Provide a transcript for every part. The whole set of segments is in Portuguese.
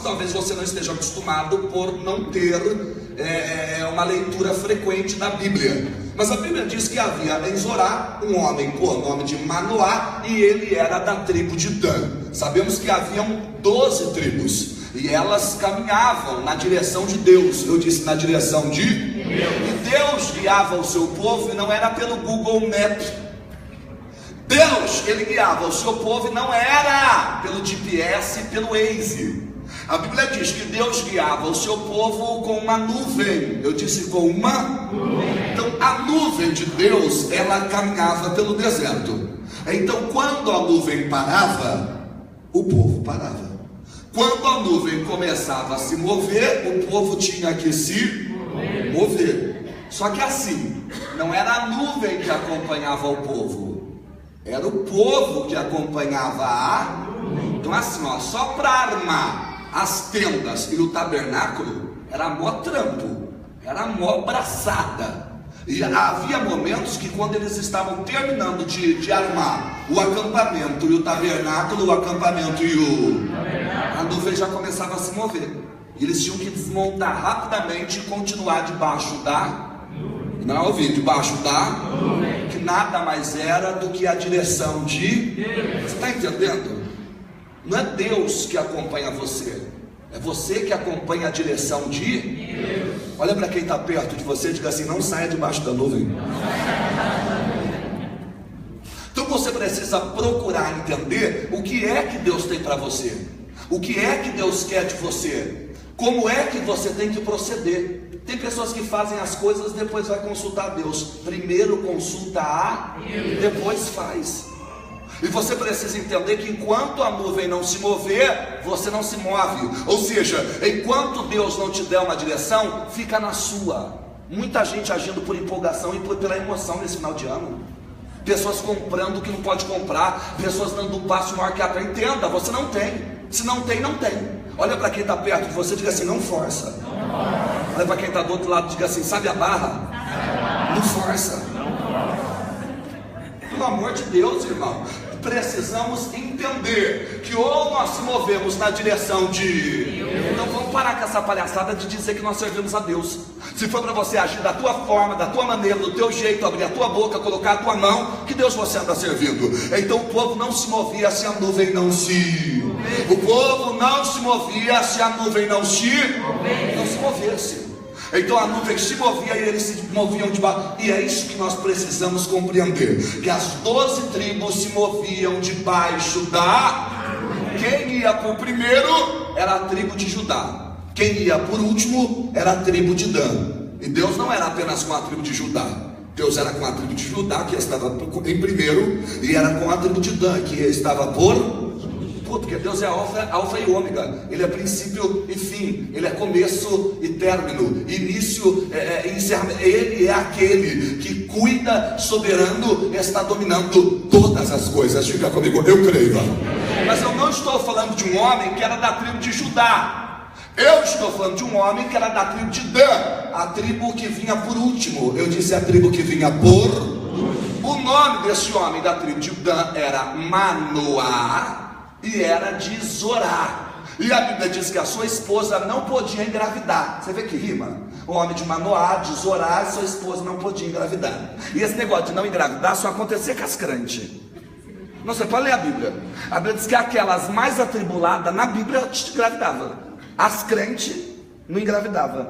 Talvez você não esteja acostumado por não ter uma leitura frequente da Bíblia. Mas a Bíblia diz que havia em Zorá um homem por nome de Manoá, e ele era da tribo de Dan. Sabemos que haviam 12 tribos, e elas caminhavam na direção de Deus. Eu disse na direção de Deus. E Deus guiava o seu povo, e não era pelo Google Maps. Deus, ele guiava o seu povo, e não era pelo GPS, pelo Waze. A Bíblia diz que Deus guiava o seu povo com uma nuvem. Eu disse com uma nuvem. Então a nuvem de Deus, ela caminhava pelo deserto. Então quando a nuvem parava, o povo parava. Quando a nuvem começava a se mover, o povo tinha que se mover. Só que assim, não era a nuvem que acompanhava o povo, era o povo que acompanhava a nuvem. Então assim, só para armar as tendas e o tabernáculo era mó trampo, era mó braçada. E havia momentos que quando eles estavam terminando de armar o acampamento e o tabernáculo, o acampamento e a nuvem já começava a se mover. E eles tinham que desmontar rapidamente e continuar debaixo da não ouvi, debaixo da que nada mais era do que a direção de Deus. Você está entendendo? Não é Deus que acompanha você, é você que acompanha a direção de Deus. Olha para quem está perto de você e diga assim: não saia debaixo da nuvem. Então você precisa procurar entender o que é que Deus tem para você, o que é que Deus quer de você, como é que você tem que proceder. Tem pessoas que fazem as coisas, depois vai consultar a Deus. Primeiro consulta a Deus, depois faz. E você precisa entender que enquanto a nuvem não se mover, você não se move. Ou seja, enquanto Deus não te der uma direção, fica na sua. Muita gente agindo por empolgação e pela emoção nesse final de ano. Pessoas comprando o que não pode comprar, pessoas dando um passo maior que a outra. Entenda, você não tem. Se não tem, não tem. Olha para quem está perto de você e diga assim: não força. Olha para quem está do outro lado e diga assim: sabe a barra? Não força. Pelo amor de Deus, irmão, precisamos entender que ou nós se movemos na direção de Deus. Então vamos parar com essa palhaçada de dizer que nós servimos a Deus. Se for para você agir da tua forma, da tua maneira, do teu jeito, abrir a tua boca, colocar a tua mão, que Deus você anda servindo. Então o povo não se movia se a nuvem não se... O povo não se movia se a nuvem não se movesse. Então a nuvem se movia e eles se moviam debaixo. E é isso que nós precisamos compreender, que as 12 tribos se moviam debaixo da... Quem ia por primeiro era a tribo de Judá, quem ia por último era a tribo de Dan. E Deus não era apenas com a tribo de Judá, Deus era com a tribo de Judá, que estava em primeiro, e era com a tribo de Dan, que estava porque Deus é alfa e ômega, Ele é princípio e fim, Ele é começo e término, início e encerramento. Ele é aquele que cuida, soberano, está dominando todas as coisas. Diga comigo, eu creio. Mas eu não estou falando de um homem que era da tribo de Judá, eu estou falando de um homem que era da tribo de Dan, a tribo que vinha por último. Eu disse a tribo que vinha por... O nome desse homem da tribo de Dan era Manoá, e era de Zorá. E a Bíblia diz que a sua esposa não podia engravidar. Você vê que rima? O homem de Manoá, de Zorá, sua esposa não podia engravidar. E esse negócio de não engravidar só acontecia com as crentes. Não, você pode ler a Bíblia. A Bíblia diz que aquelas mais atribuladas na Bíblia engravidavam. As crentes não engravidavam.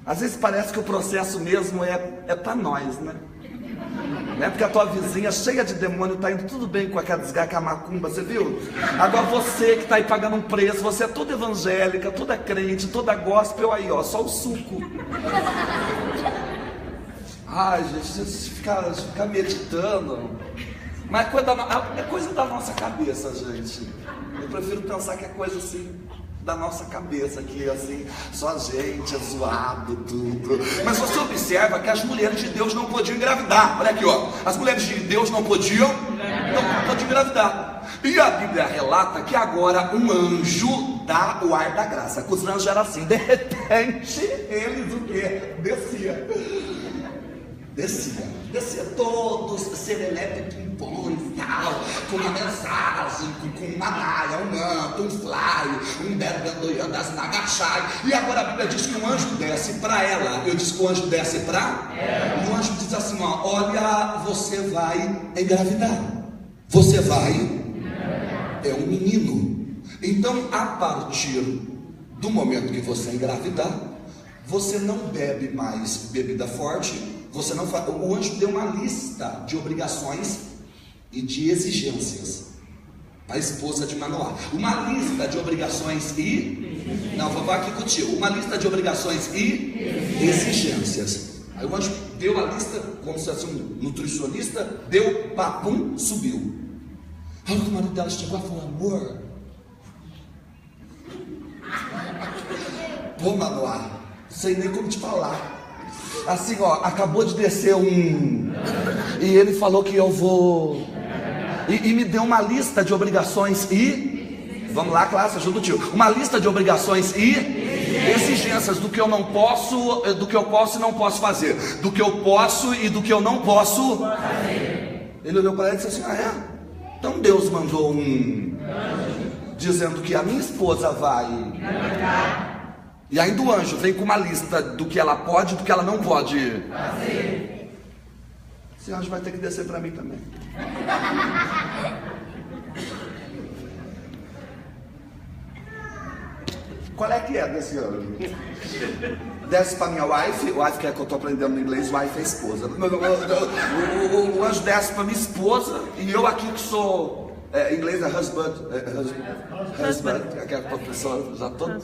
Às vezes parece que o processo mesmo é para nós, né? Porque a tua vizinha cheia de demônio está indo tudo bem com aquela desgraça, com a macumba, você viu? Agora você que está aí pagando um preço, você é toda evangélica, toda crente, toda gospel, aí só o suco. Ai gente, ficar meditando. Mas é coisa da nossa cabeça, gente. Eu prefiro pensar que é coisa assim da nossa cabeça, que assim, só a gente é zoado, tudo. Mas você observa que as mulheres de Deus não podiam engravidar. Olha aqui, as mulheres de Deus não podiam engravidar. E a Bíblia relata que agora um anjo dá o ar da graça. Que os anjos eram assim, de repente, eles o quê? Descia. Descia todos, serelepe, pimpom e tal, com uma mensagem, com uma naia, um manto, um fly, um bergandoian das nagachai. E agora a Bíblia diz que um anjo desce para ela. Eu disse que o anjo desce para ela. E o anjo diz assim, ó, olha, você vai engravidar. Você vai, é um menino. Então, a partir do momento que você engravidar, você não bebe mais bebida forte. Você não faz. O anjo deu uma lista de obrigações e de exigências para a esposa de Manoá. Uma lista de obrigações e... Não, vou aqui contigo. Uma lista de obrigações e exigências. Aí o anjo deu a lista, como se fosse um nutricionista, deu, papum, subiu. Aí o marido dela chegou e falou, amor, pô, Manoá, não sei nem como te falar. Assim, ó, acabou de descer um... E ele falou que eu vou... E me deu uma lista de obrigações e... Vamos lá, classe, ajuda o tio. Uma lista de obrigações e exigências do que eu não posso, do que eu posso e não posso fazer. Do que eu posso e do que eu não posso fazer. Ele olhou para ela e disse assim, ah é? Então Deus mandou um... Dizendo que a minha esposa vai... E ainda o anjo vem com uma lista do que ela pode e do que ela não pode fazer. Esse anjo vai ter que descer para mim também. Qual é que é desse anjo? Desce para minha wife que é que eu estou aprendendo no inglês, wife é esposa. O anjo desce para minha esposa e eu aqui que sou... em inglês é husband, aquela professora, já todo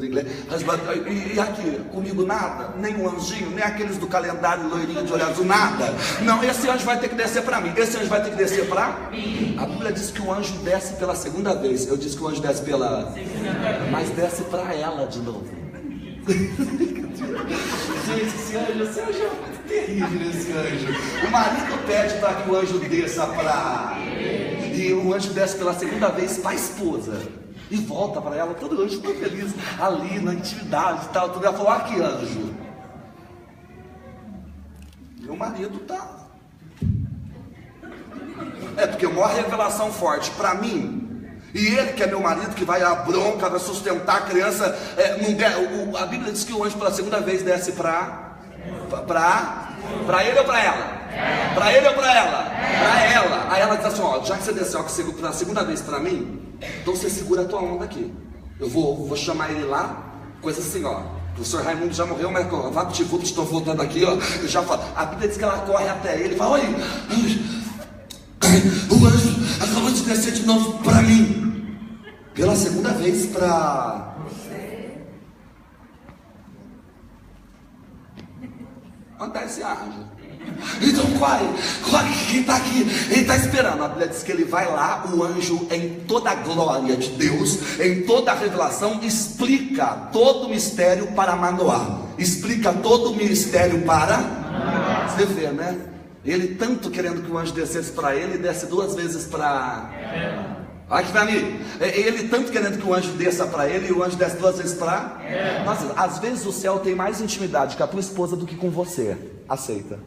inglês, husband, e aqui, comigo nada, nem um anjinho, nem aqueles do calendário loirinho de olho azul, nada. Não, esse anjo vai ter que descer para mim, esse anjo vai ter que descer para mim. A Bíblia diz que o anjo desce pela segunda vez, eu disse que o anjo desce pela... Mas desce para ela de novo. Gente, esse anjo é muito terrível, esse anjo. O marido pede para que o anjo desça para... E o anjo desce pela segunda vez para a esposa e volta para ela, todo anjo tão feliz, ali na intimidade e tal. Tudo. Ela falou, aqui anjo, meu marido tá... É porque é uma revelação forte para mim. E ele que é meu marido, que vai a bronca, vai sustentar a criança, a Bíblia diz que o anjo pela segunda vez desce para ele ou para ela? Para ele ou para ela? Para ela. Aí ela diz assim, ó, já que você desceu pela segunda vez para mim, então você segura a tua onda aqui. Eu vou chamar ele lá, coisa assim, ó. O professor Raimundo já morreu, mas VaptVupt, estou voltando aqui, ó. Eu já falo. A Bíblia diz que ela corre até ele e fala, oi, o anjo acabou de descer de novo para mim. Pela segunda vez para... Onde está esse anjo? Então corre, quem está aqui? Ele está esperando. A Bíblia diz que ele vai lá, o anjo, em toda a glória de Deus, em toda a revelação, explica todo o mistério para Manoá. Explica todo o mistério para Manoá. Você vê, né? Ele tanto querendo que o anjo descesse para ele, desce duas vezes para... Olha aqui para mim. Ele tanto querendo que o anjo desça para ele, e o anjo desce duas vezes para... Nossa, às vezes o céu tem mais intimidade com a tua esposa do que com você. Aceita?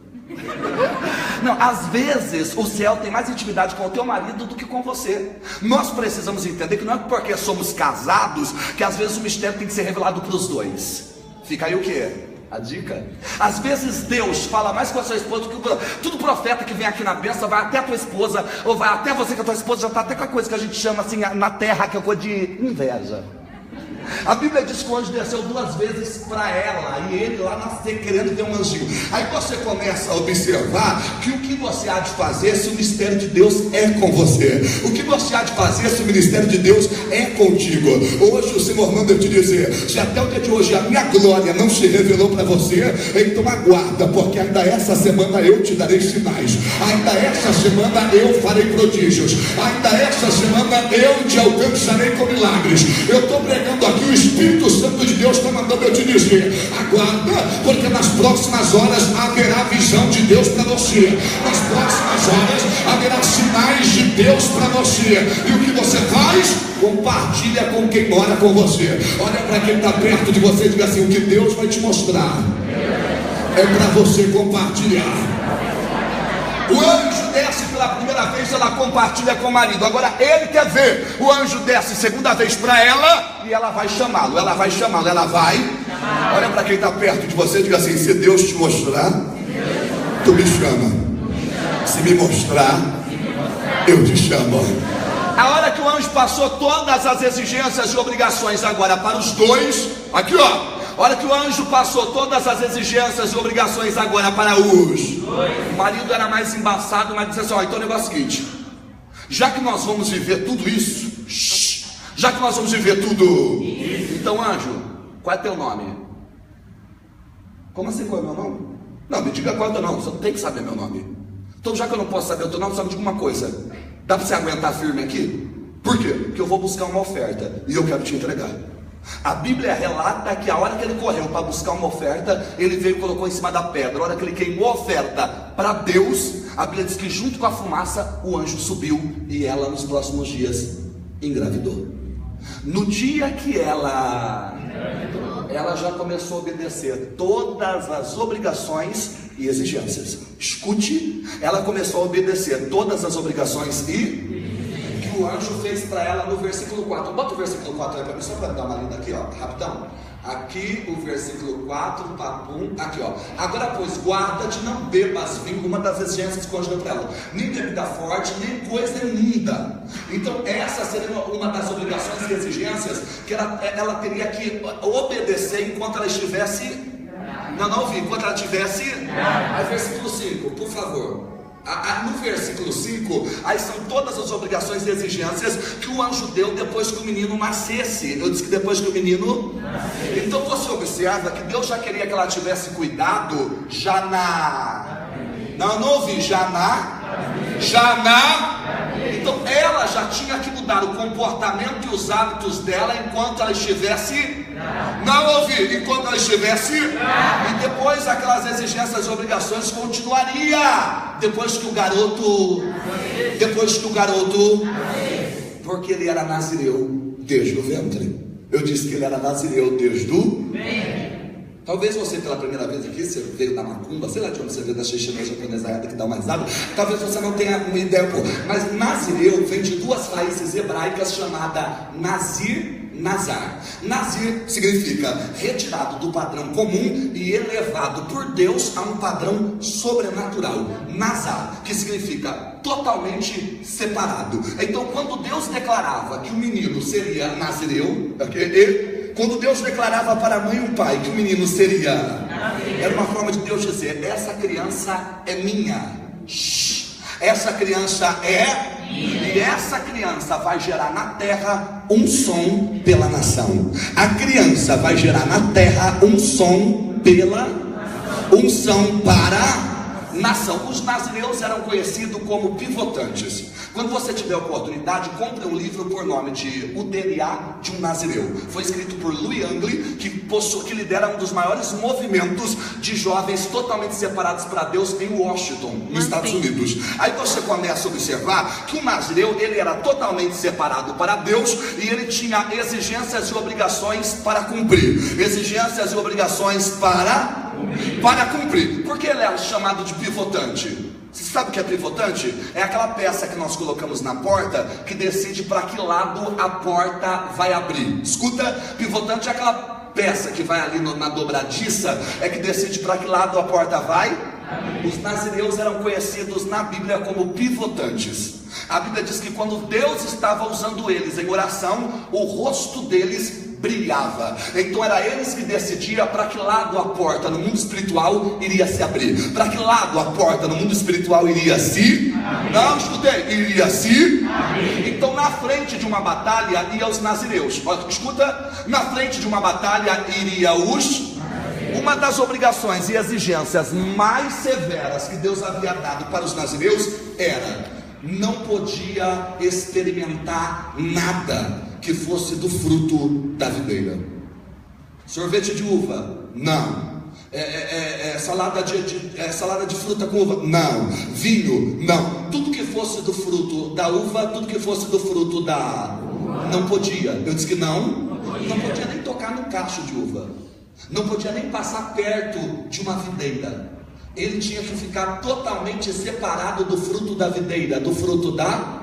Não, às vezes o céu tem mais intimidade com o teu marido do que com você. Nós precisamos entender que não é porque somos casados que às vezes o mistério tem que ser revelado para os dois. Fica aí o quê? A dica? Às vezes Deus fala mais com a sua esposa do que todo profeta que vem aqui na bênção vai até a tua esposa, ou vai até você que a tua esposa já está até com a coisa que a gente chama assim na terra, que é coisa de inveja. A Bíblia diz que o anjo desceu duas vezes para ela, e ele lá nasceu querendo ter um anjinho. Aí você começa a observar que o que você há de fazer se o mistério de Deus é com você? O que você há de fazer se o ministério de Deus é contigo? Hoje o Senhor manda eu te dizer, se até o dia de hoje a minha glória não se revelou para você, então aguarda, porque ainda essa semana eu te darei sinais, ainda essa semana eu farei prodígios, ainda essa semana eu te alcançarei com milagres. Eu estou pregando aqui, o Espírito Santo de Deus está mandando eu te dizer, aguarda, porque nas próximas horas haverá visão de Deus para você, nas próximas horas haverá sinais de Deus para você, e o que você faz? Compartilha com quem mora com você. Olha para quem está perto de você e diga assim, o que Deus vai te mostrar é para você compartilhar. O anjo desce pela primeira vez, ela compartilha com o marido. Agora ele quer ver. O anjo desce segunda vez para ela e ela vai chamá-lo. Ela vai. Olha para quem está perto de você e diga assim: se Deus te mostrar, tu me chama. Se me mostrar, eu te chamo. A hora que o anjo passou todas as exigências e obrigações agora para os dois, aqui ó. A hora que o anjo passou todas as exigências e obrigações agora para os... O marido era mais embaçado, mas disse assim: ó, então o negócio é o seguinte, já que nós vamos viver tudo isso, já que nós vamos viver tudo, então anjo, qual é teu nome? Como assim qual é meu nome? Não, me diga qual é teu nome, você não tem que saber meu nome. Então já que eu não posso saber o teu nome, só me diga uma coisa, dá para você aguentar firme aqui? Por quê? Porque eu vou buscar uma oferta e eu quero te entregar. A Bíblia relata que a hora que ele correu para buscar uma oferta, ele veio e colocou em cima da pedra. A hora que ele queimou a oferta para Deus, a Bíblia diz que junto com a fumaça o anjo subiu e ela nos próximos dias engravidou. No dia que ela já começou a obedecer todas as obrigações e exigências. Escute, ela começou a obedecer todas as obrigações e o anjo fez para ela no versículo 4. Bota o versículo 4 aí para mim, só para dar uma lida aqui, ó, rapidão. Aqui o versículo 4, papum, aqui ó. Agora pois, guarda-te, não bebas vinho, uma das exigências que o anjo deu para ela. Nem bebida forte, nem coisa imunda. Então essa seria uma das obrigações e exigências que ela teria que obedecer enquanto ela estivesse... Não ouvi, enquanto ela estivesse... Aí versículo 5, por favor. No versículo 5, aí são todas as obrigações e exigências que o anjo deu depois que o menino nascesse. Eu disse que depois que o menino nascesse. Então você observa que Deus já queria que ela tivesse cuidado já na... Não ouvi, já na... Então ela já tinha que mudar o comportamento e os hábitos dela enquanto ela estivesse... Não ouvi, enquanto ela estivesse... E depois aquelas exigências e obrigações continuaria depois que o garoto... Porque ele era nazireu desde o ventre. Eu disse que ele era nazireu desde o ventre. Talvez você pela primeira vez aqui, você veio da macumba, sei lá de onde você veio, da xixina japonesaiada que dá mais nada. Talvez você não tenha uma ideia, mas nazireu vem de duas raízes hebraicas chamada nazir, nazar. Nazir significa retirado do padrão comum e elevado por Deus a um padrão sobrenatural. Nazar, que significa totalmente separado. Então quando Deus declarava que o menino seria nazireu, quando Deus declarava para a mãe e o pai que o menino seria, era uma forma de Deus dizer: essa criança é minha, essa criança é, e essa criança vai gerar na terra um som pela nação. A criança vai gerar na terra um som para nação. Os nazireus eram conhecidos como pivotantes. Quando você tiver a oportunidade, compre um livro por nome de O DNA de um Nazireu. Foi escrito por Louis Angley, que lidera um dos maiores movimentos de jovens totalmente separados para Deus em Washington, nos Estados Unidos. Aí você começa a observar que o Nazireu, ele era totalmente separado para Deus e ele tinha exigências e obrigações para cumprir. Exigências e obrigações para cumprir. Por que ele é chamado de pivotante? Você sabe o que é pivotante? É aquela peça que nós colocamos na porta que decide para que lado a porta vai abrir. Escuta, pivotante é aquela peça que vai ali na dobradiça, é que decide para que lado a porta vai. Os nazireus eram conhecidos na Bíblia como pivotantes. A Bíblia diz que quando Deus estava usando eles em oração, o rosto deles brilhava. Então era eles que decidiam para que lado a porta no mundo espiritual iria se abrir, para que lado a porta no mundo espiritual iria se não escutei, iria se então na frente de uma batalha ia os nazireus. Escuta, na frente de uma batalha iria os... Uma das obrigações e exigências mais severas que Deus havia dado para os nazireus era: não podia experimentar nada que fosse do fruto da videira. Sorvete de uva, não. Salada de fruta com uva, não. Vinho, não. Tudo que fosse do fruto da uva, tudo que fosse do fruto da... Não podia. Eu disse que não podia nem tocar no cacho de uva. Não podia nem passar perto de uma videira. ele tinha que ficar totalmente separado do fruto da videira, do fruto da...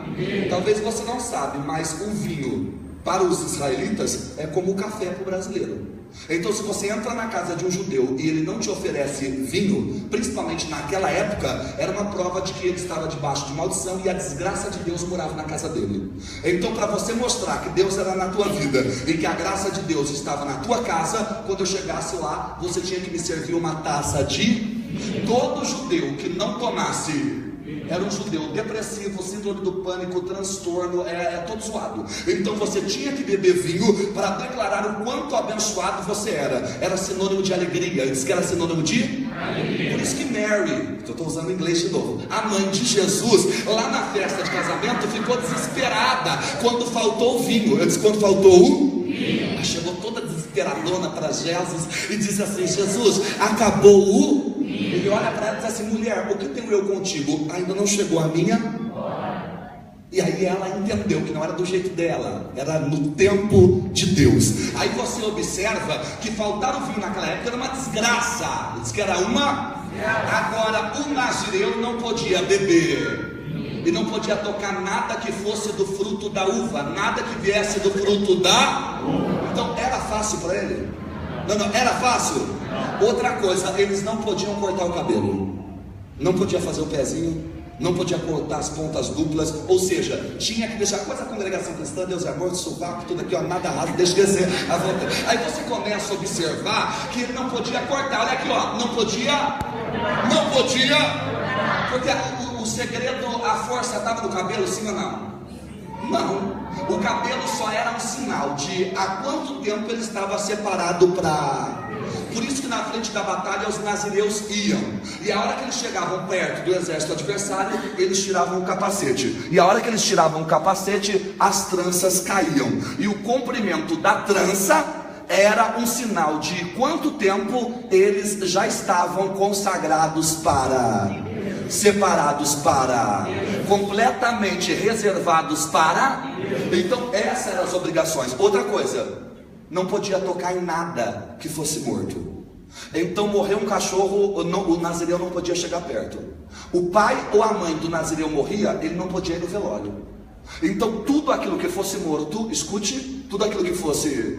Talvez você não sabe, mas o vinho para os israelitas é como o café para o brasileiro. Então, se você entra na casa de um judeu e ele não te oferece vinho, principalmente naquela época, era uma prova de que ele estava debaixo de maldição e a desgraça de Deus morava na casa dele. Então, para você mostrar que Deus era na tua vida e que a graça de Deus estava na tua casa, quando eu chegasse lá, você tinha que me servir uma taça de... Todo judeu que não tomasse era um judeu depressivo, síndrome do pânico, transtorno, todo zoado. Então você tinha que beber vinho para declarar o quanto abençoado você era. Era sinônimo de alegria. Ele disse que era sinônimo de alegria. Por isso que Mary, eu estou usando inglês de novo, a mãe de Jesus, lá na festa de casamento, ficou desesperada quando faltou o vinho. Eu disse, quando faltou o vinho. Ela chegou toda desesperadona para Jesus e disse assim: Jesus, acabou o... Ele olha para ela e diz assim: mulher, o que tenho eu contigo? Ainda não chegou a minha? E aí ela entendeu que não era do jeito dela, era no tempo de Deus. Aí você observa que faltar o vinho naquela época era uma desgraça. Ele diz que era uma... Agora o nazireu não podia beber e não podia tocar nada que fosse do fruto da uva, nada que viesse do fruto da uva. Então era fácil para ele? Não, era fácil? Outra coisa, eles não podiam cortar o cabelo, não podia fazer o pezinho, não podia cortar as pontas duplas, ou seja, tinha que deixar coisa da congregação cristã, Deus é morto, sovaco, tudo aqui, ó, nada raso, deixa crescer a volta. Aí você começa a observar que ele não podia cortar, olha aqui, ó, não podia, porque o segredo, a força estava no cabelo, sim ou não? Não, o cabelo só era um sinal de há quanto tempo ele estava separado para... Por isso que na frente da batalha os nazireus iam, e a hora que eles chegavam perto do exército adversário, eles tiravam o capacete, e a hora que eles tiravam o capacete, as tranças caíam, e o comprimento da trança era um sinal de quanto tempo eles já estavam consagrados para... separados para, completamente reservados para. Então essas eram as obrigações. Outra coisa, não podia tocar em nada que fosse morto. Então morreu um cachorro, o nazireu não podia chegar perto. O pai ou a mãe do nazireu morria, ele não podia ir no velório. Então tudo aquilo que fosse morto, escute, tudo aquilo que fosse,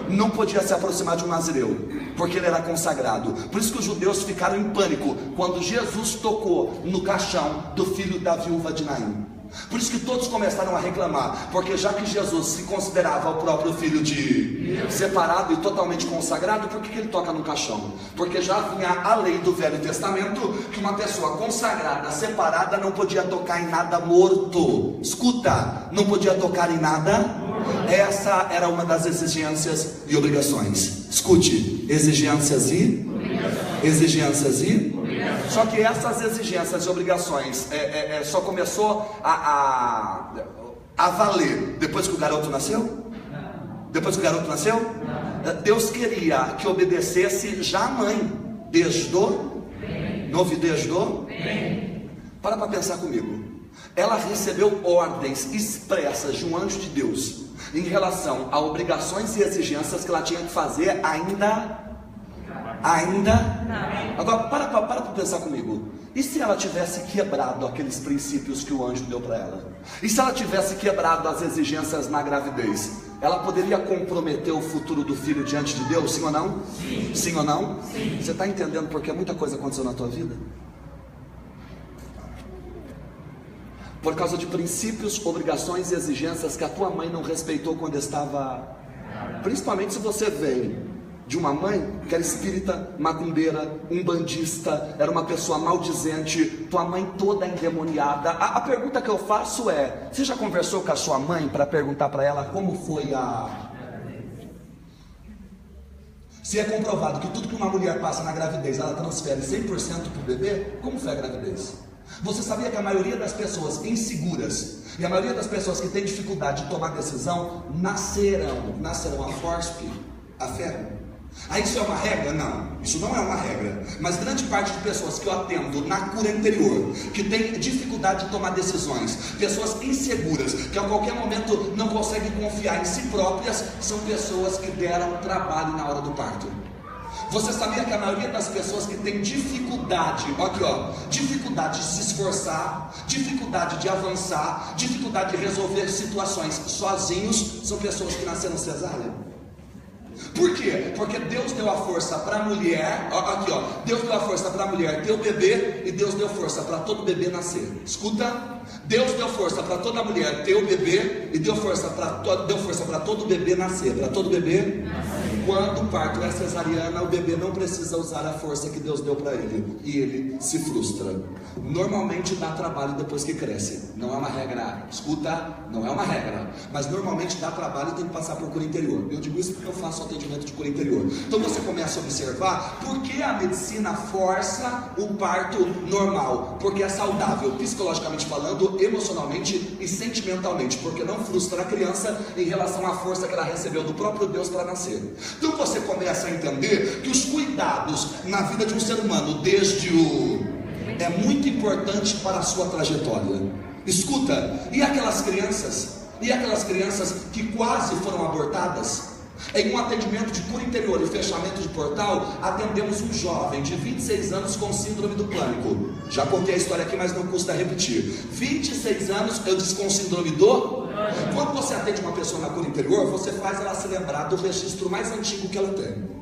não podia se aproximar de um nazireu, porque ele era consagrado. Por isso que os judeus ficaram em pânico quando Jesus tocou no caixão do filho da viúva de Naim. Por isso que todos começaram a reclamar, porque já que Jesus se considerava o próprio filho de separado e totalmente consagrado, por que ele toca no caixão? Porque já vinha a lei do Velho Testamento que uma pessoa consagrada, separada, não podia tocar em nada morto. Escuta, não podia tocar em nada. Essa era uma das exigências e obrigações. Escute, exigências e só que essas exigências e obrigações só começou a valer depois que o garoto nasceu? Depois que o garoto nasceu? Deus queria que obedecesse já a mãe. Desde não ouvi desde para pensar comigo. Ela recebeu ordens expressas de um anjo de Deus em relação a obrigações e exigências que ela tinha que fazer ainda. Agora para pensar comigo. E se ela tivesse quebrado aqueles princípios que o anjo deu para ela? E se ela tivesse quebrado as exigências na gravidez? Ela poderia comprometer o futuro do filho diante de Deus? Sim ou não? Sim ou não? Sim. Você está entendendo porque muita coisa aconteceu na tua vida? Por causa de princípios, obrigações e exigências que a tua mãe não respeitou quando estava... Principalmente se você vem de uma mãe que era espírita, macumbeira, umbandista, era uma pessoa maldizente, tua mãe toda endemoniada. A pergunta que eu faço é: você já conversou com a sua mãe para perguntar para ela como foi a... Se é comprovado que tudo que uma mulher passa na gravidez, ela transfere 100% para o bebê, como foi a gravidez? Você sabia que a maioria das pessoas inseguras e a maioria das pessoas que têm dificuldade de tomar decisão nascerão a fórceps, a ferro? Aí isso é uma regra? Não, isso não é uma regra. Mas grande parte de pessoas que eu atendo na cura interior, que tem dificuldade de tomar decisões, pessoas inseguras, que a qualquer momento não conseguem confiar em si próprias, são pessoas que deram trabalho na hora do parto. Você sabia que a maioria das pessoas que tem dificuldade, aqui ó, dificuldade de se esforçar, dificuldade de avançar, dificuldade de resolver situações sozinhos, são pessoas que nasceram cesárea. Por quê? Porque Deus deu a força para a mulher, aqui ó, Deus deu a força para a mulher ter o bebê e Deus deu força para todo bebê nascer. Escuta, Deus deu força para toda mulher ter o bebê e deu força para todo bebê nascer, para todo bebê nascer. Quando o parto é cesariana, o bebê não precisa usar a força que Deus deu para ele e ele se frustra. Normalmente dá trabalho depois que cresce, não é uma regra, escuta, não é uma regra, mas normalmente dá trabalho e tem que passar por cura interior. Eu digo isso porque eu faço atendimento de cura interior. Então você começa a observar por que a medicina força o parto normal, porque é saudável, psicologicamente falando, emocionalmente e sentimentalmente, porque não frustra a criança em relação à força que ela recebeu do próprio Deus para nascer. Então você começa a entender que os cuidados na vida de um ser humano, é muito importante para a sua trajetória. Escuta, e aquelas crianças que quase foram abortadas? Em um atendimento de cura interior e fechamento de portal, atendemos um jovem de 26 anos com síndrome do pânico. Já contei a história aqui, mas não custa repetir. 26 anos, eu disse com síndrome do... Quando você atende uma pessoa na cura interior, você faz ela se lembrar do registro mais antigo que ela tem.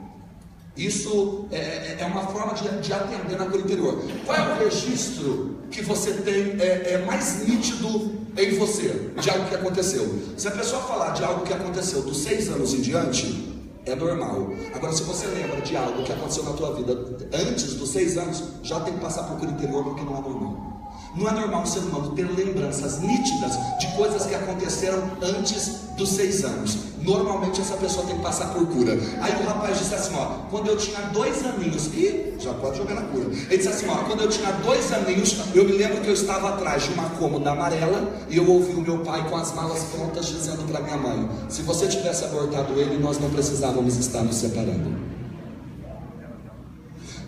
Isso é uma forma de atender na cura interior. Qual é o registro que você tem mais nítido em você, de algo que aconteceu? Se a pessoa falar de algo que aconteceu dos 6 anos em diante, é normal. Agora, se você lembra de algo que aconteceu na tua vida antes dos 6 anos, já tem que passar por cura interior, porque não é normal. Não é normal um ser humano ter lembranças nítidas de coisas que aconteceram antes dos 6 anos. Normalmente essa pessoa tem que passar por cura. Aí o rapaz disse assim, ó, quando eu tinha 2 aninhos, já pode jogar na cura. Ele disse assim, ó, quando eu tinha 2 aninhos, eu me lembro que eu estava atrás de uma cômoda amarela e eu ouvi o meu pai com as malas prontas dizendo para minha mãe, se você tivesse abortado ele, nós não precisávamos estar nos separando.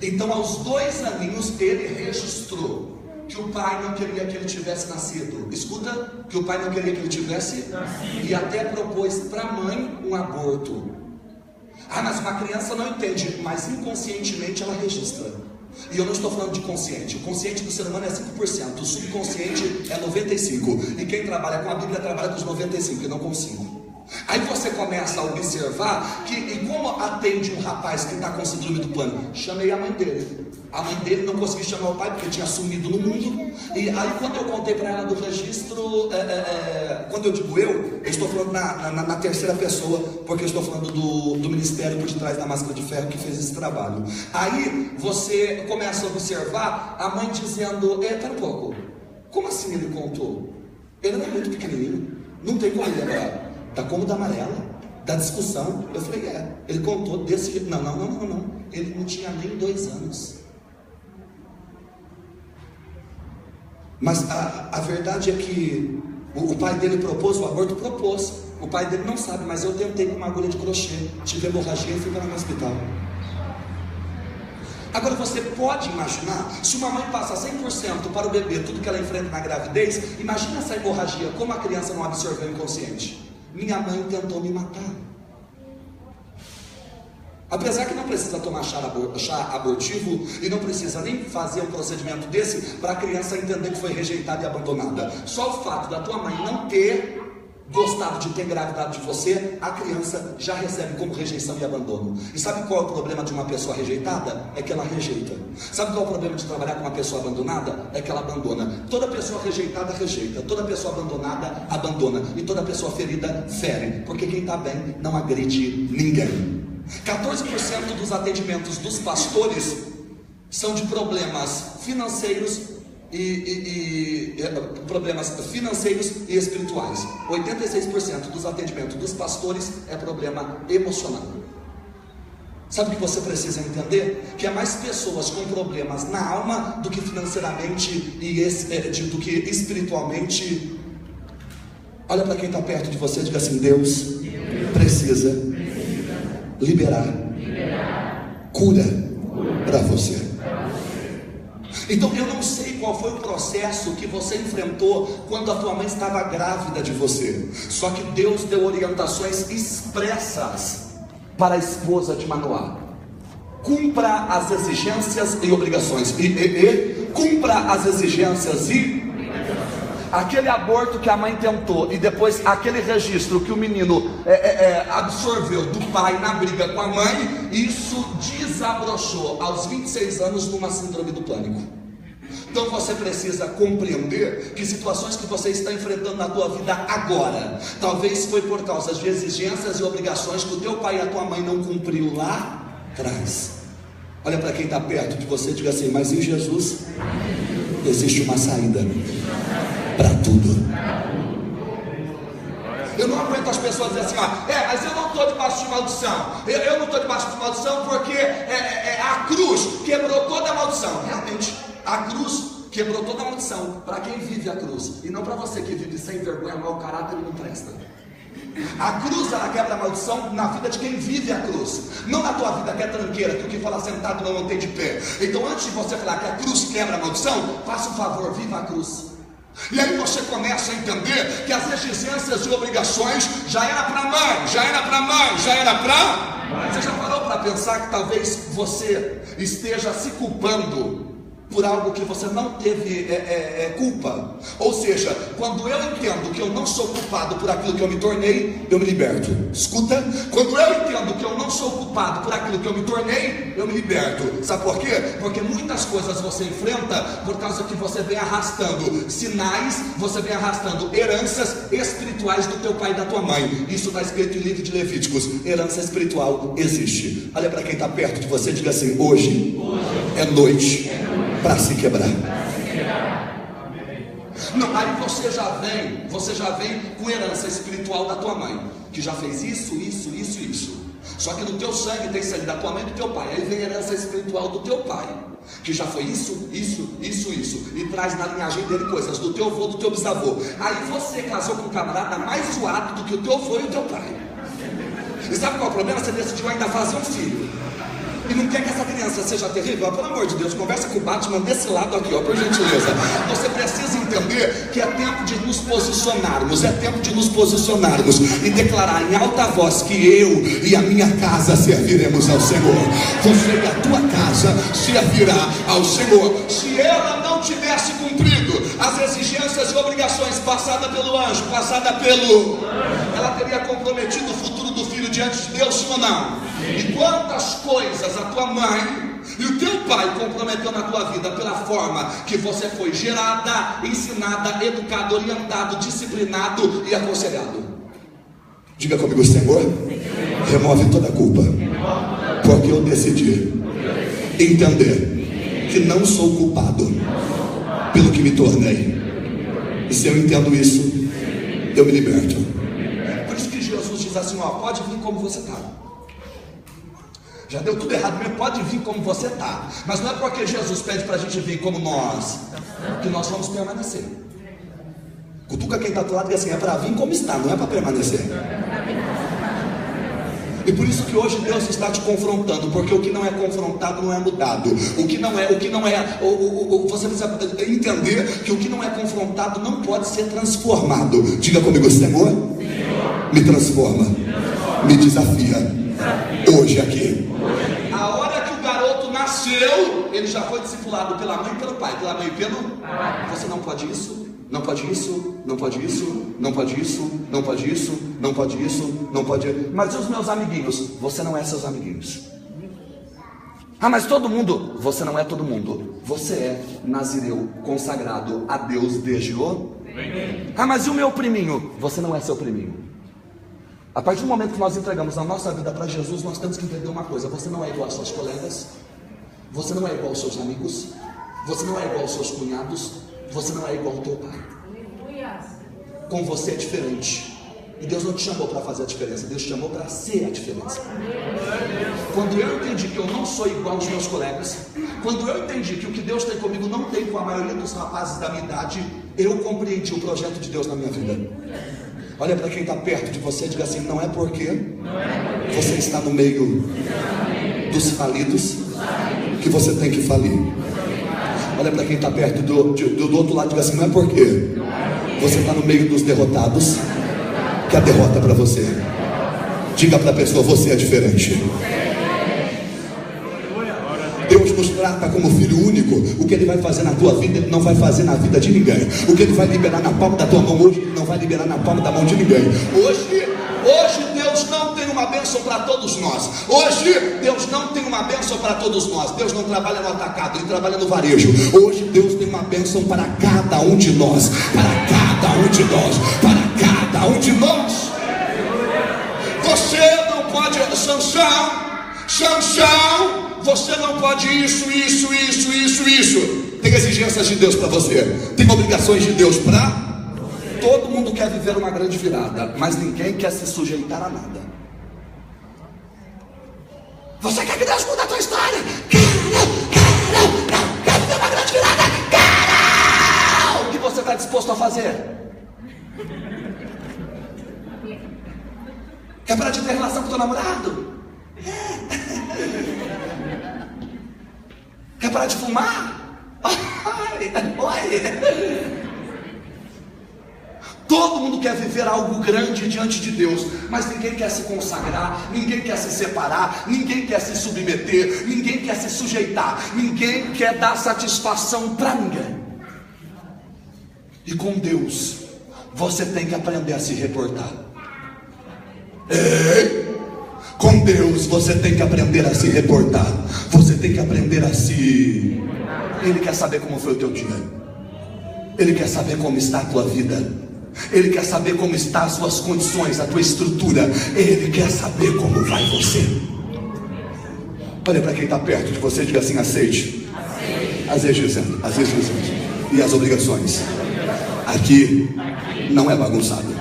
Então aos 2 aninhos ele registrou que o pai não queria que ele tivesse nascido. Escuta, que o pai não queria que ele tivesse nascido. E até propôs para a mãe um aborto. Ah, mas uma criança não entende, mas inconscientemente ela registra. E eu não estou falando de consciente. O consciente do ser humano é 5%, o subconsciente é 95%. E quem trabalha com a Bíblia trabalha com os 95% e não com 5%. Aí você começa a observar que, e como atende um rapaz que está com síndrome do pânico? Chamei a mãe dele. A mãe dele não conseguia chamar o pai porque tinha sumido no mundo. E aí quando eu contei para ela do registro, quando eu digo eu estou falando na terceira pessoa, porque eu estou falando do ministério por detrás da máscara de ferro que fez esse trabalho. Aí você começa a observar a mãe dizendo, pera um pouco, como assim ele contou? Ele era muito pequenininho, não tem como lembrar da cômoda amarela, da discussão. Eu falei, ele contou desse jeito. Não, ele não tinha nem 2 anos. Mas a verdade é que o pai dele propôs o aborto, propôs. O pai dele não sabe, mas eu tentei com uma agulha de crochê, tive hemorragia e fui para no hospital. Agora você pode imaginar, se uma mãe passa 100% para o bebê tudo que ela enfrenta na gravidez, imagina essa hemorragia, como a criança não absorveu inconsciente. Minha mãe tentou me matar. Apesar que não precisa tomar chá abortivo e não precisa nem fazer um procedimento desse para a criança entender que foi rejeitada e abandonada. Só o fato da tua mãe não ter gostado de ter engravidado de você, a criança já recebe como rejeição e abandono. E sabe qual é o problema de uma pessoa rejeitada? É que ela rejeita. Sabe qual é o problema de trabalhar com uma pessoa abandonada? É que ela abandona. Toda pessoa rejeitada rejeita, toda pessoa abandonada abandona, e toda pessoa ferida fere, porque quem está bem não agride ninguém. 14% dos atendimentos dos pastores são de problemas financeiros problemas financeiros e espirituais. 86% dos atendimentos dos pastores é problema emocional. Sabe o que você precisa entender? Que há mais pessoas com problemas na alma do que financeiramente do que espiritualmente. Olha para quem está perto de você e diga assim: Deus precisa liberar cura para você. Então eu não sei qual foi o processo que você enfrentou quando a tua mãe estava grávida de você. Só que Deus deu orientações expressas para a esposa de Manoá. cumpra as exigências e obrigações. Cumpra as exigências e... Aquele aborto que a mãe tentou e depois aquele registro que o menino absorveu do pai na briga com a mãe, isso desabrochou aos 26 anos numa síndrome do pânico. Então você precisa compreender que situações que você está enfrentando na tua vida agora, talvez foi por causa de exigências e obrigações que o teu pai e a tua mãe não cumpriu lá atrás. Olha para quem está perto de você e diga assim: mas em Jesus existe uma saída para tudo. Eu não aguento as pessoas dizerem assim: mas eu não estou debaixo de maldição. Eu não estou debaixo de maldição porque a cruz quebrou toda a maldição. Realmente, a cruz quebrou toda a maldição para quem vive a cruz, e não para você que vive sem vergonha, mau caráter e não presta. A cruz, ela quebra a maldição na vida de quem vive a cruz, não na tua vida que é tranqueira, que o que fala sentado não mantém de pé. Então, antes de você falar que a cruz quebra a maldição, faça um favor, viva a cruz. E aí você começa a entender que as exigências e obrigações já era para mãe, já era para mãe, já era para... Você já parou para pensar que talvez você esteja se culpando por algo que você não teve culpa? Ou seja, quando eu entendo que eu não sou culpado por aquilo que eu me tornei, eu me liberto. Escuta, quando eu entendo que eu não sou culpado por aquilo que eu me tornei, eu me liberto. Sabe por quê? Porque muitas coisas você enfrenta por causa que você vem arrastando sinais, você vem arrastando heranças espirituais do teu pai e da tua mãe. Isso está escrito em livro de Levíticos. Herança espiritual existe. Olha para quem está perto de você e diga assim: hoje é noite para se quebrar. Não, aí você já vem com herança espiritual da tua mãe, que já fez isso. Só que no teu sangue tem sangue da tua mãe e do teu pai. Aí vem herança espiritual do teu pai, que já foi isso, e traz na linhagem dele coisas do teu avô, do teu bisavô. Aí você casou com um camarada mais zoado do que o teu avô e o teu pai. E sabe qual é o problema? Você decidiu ainda fazer um filho e não quer que essa criança seja terrível. Pelo amor de Deus, conversa com o Batman desse lado aqui, por gentileza. Você precisa entender que é tempo de nos posicionarmos, e declarar em alta voz que eu e a minha casa serviremos ao Senhor. Você e a tua casa servirá ao Senhor. Se ela não tivesse cumprido as exigências e obrigações passadas pelo anjo, ela teria comprometido o futuro do filho diante de Deus, sim ou não? E quantas coisas a tua mãe e o teu pai comprometeu na tua vida pela forma que você foi gerada, ensinada, educado, orientado, disciplinado e aconselhado. Diga comigo: Senhor, remove toda a culpa, porque eu decidi entender que não sou culpado pelo que me tornei. E se eu entendo isso, eu me liberto. Por isso que Jesus diz assim: pode vir como você está. Já deu tudo errado mesmo, pode vir como você está. Mas não é porque Jesus pede para a gente vir como nós, que nós vamos permanecer. Cutuca quem está do lado e diz assim: é para vir como está, não é para permanecer. E por isso que hoje Deus está te confrontando, porque o que não é confrontado não é mudado. Você precisa entender que o que não é confrontado não pode ser transformado. Diga comigo: Senhor, me transforma, me desafia hoje aqui. A hora que o garoto nasceu, ele já foi discipulado pela mãe e pelo pai. Pela mãe e pelo pai. Você não pode isso, não pode isso, não pode isso, não pode isso, não pode isso, não pode isso, não pode. Mas e os meus amiguinhos? Você não é seus amiguinhos. Mas todo mundo. Você não é todo mundo. Você é nazireu, consagrado a Deus desde o... mas e o meu priminho? Você não é seu priminho. A partir do momento que nós entregamos a nossa vida para Jesus, nós temos que entender uma coisa: você não é igual aos seus colegas, você não é igual aos seus amigos, você não é igual aos seus cunhados, você não é igual ao teu pai. Com você é diferente. E Deus não te chamou para fazer a diferença, Deus te chamou para ser a diferença. Quando eu entendi que eu não sou igual aos meus colegas, quando eu entendi que o que Deus tem comigo não tem com a maioria dos rapazes da minha idade, eu compreendi o projeto de Deus na minha vida. Olha para quem está perto de você e diga assim: não é porque você está no meio dos falidos que você tem que falir. Olha para quem está perto do outro lado e diga assim: não é porque você está no meio dos derrotados que a derrota é para você. Diga para a pessoa: você é diferente. nos trata como filho único, o que Ele vai fazer na tua vida, Ele não vai fazer na vida de ninguém. O que Ele vai liberar na palma da tua mão hoje, Ele não vai liberar na palma da mão de ninguém. Hoje Deus não tem uma bênção para todos nós. Hoje Deus não tem uma bênção para todos nós. Deus não trabalha no atacado, Ele trabalha no varejo. Hoje Deus tem uma bênção para cada um de nós. Para cada um de nós. Para cada um de nós. Você não pode, Sansão, você não pode isso. Tem exigências de Deus para você. Tem obrigações de Deus para... Todo mundo quer viver uma grande virada, mas ninguém quer se sujeitar a nada. Você quer que Deus mude a tua história? Não. Quer viver uma grande virada? O que você está disposto a fazer? Quer parar de ter relação com teu namorado? Quer parar de fumar? Todo mundo quer viver algo grande diante de Deus, mas ninguém quer se consagrar, ninguém quer se separar, ninguém quer se submeter, ninguém quer se sujeitar, ninguém quer dar satisfação para ninguém. E com Deus, você tem que aprender a se reportar. Com Deus, você tem que aprender a se reportar. Você tem que aprender a se... Ele quer saber como foi o teu dia. Ele quer saber como está a tua vida. Ele quer saber como estão as suas condições, a tua estrutura. Ele quer saber como vai você. Olha para quem está perto de você e diga assim: aceite. As exigências e as obrigações. Aqui não é bagunçado.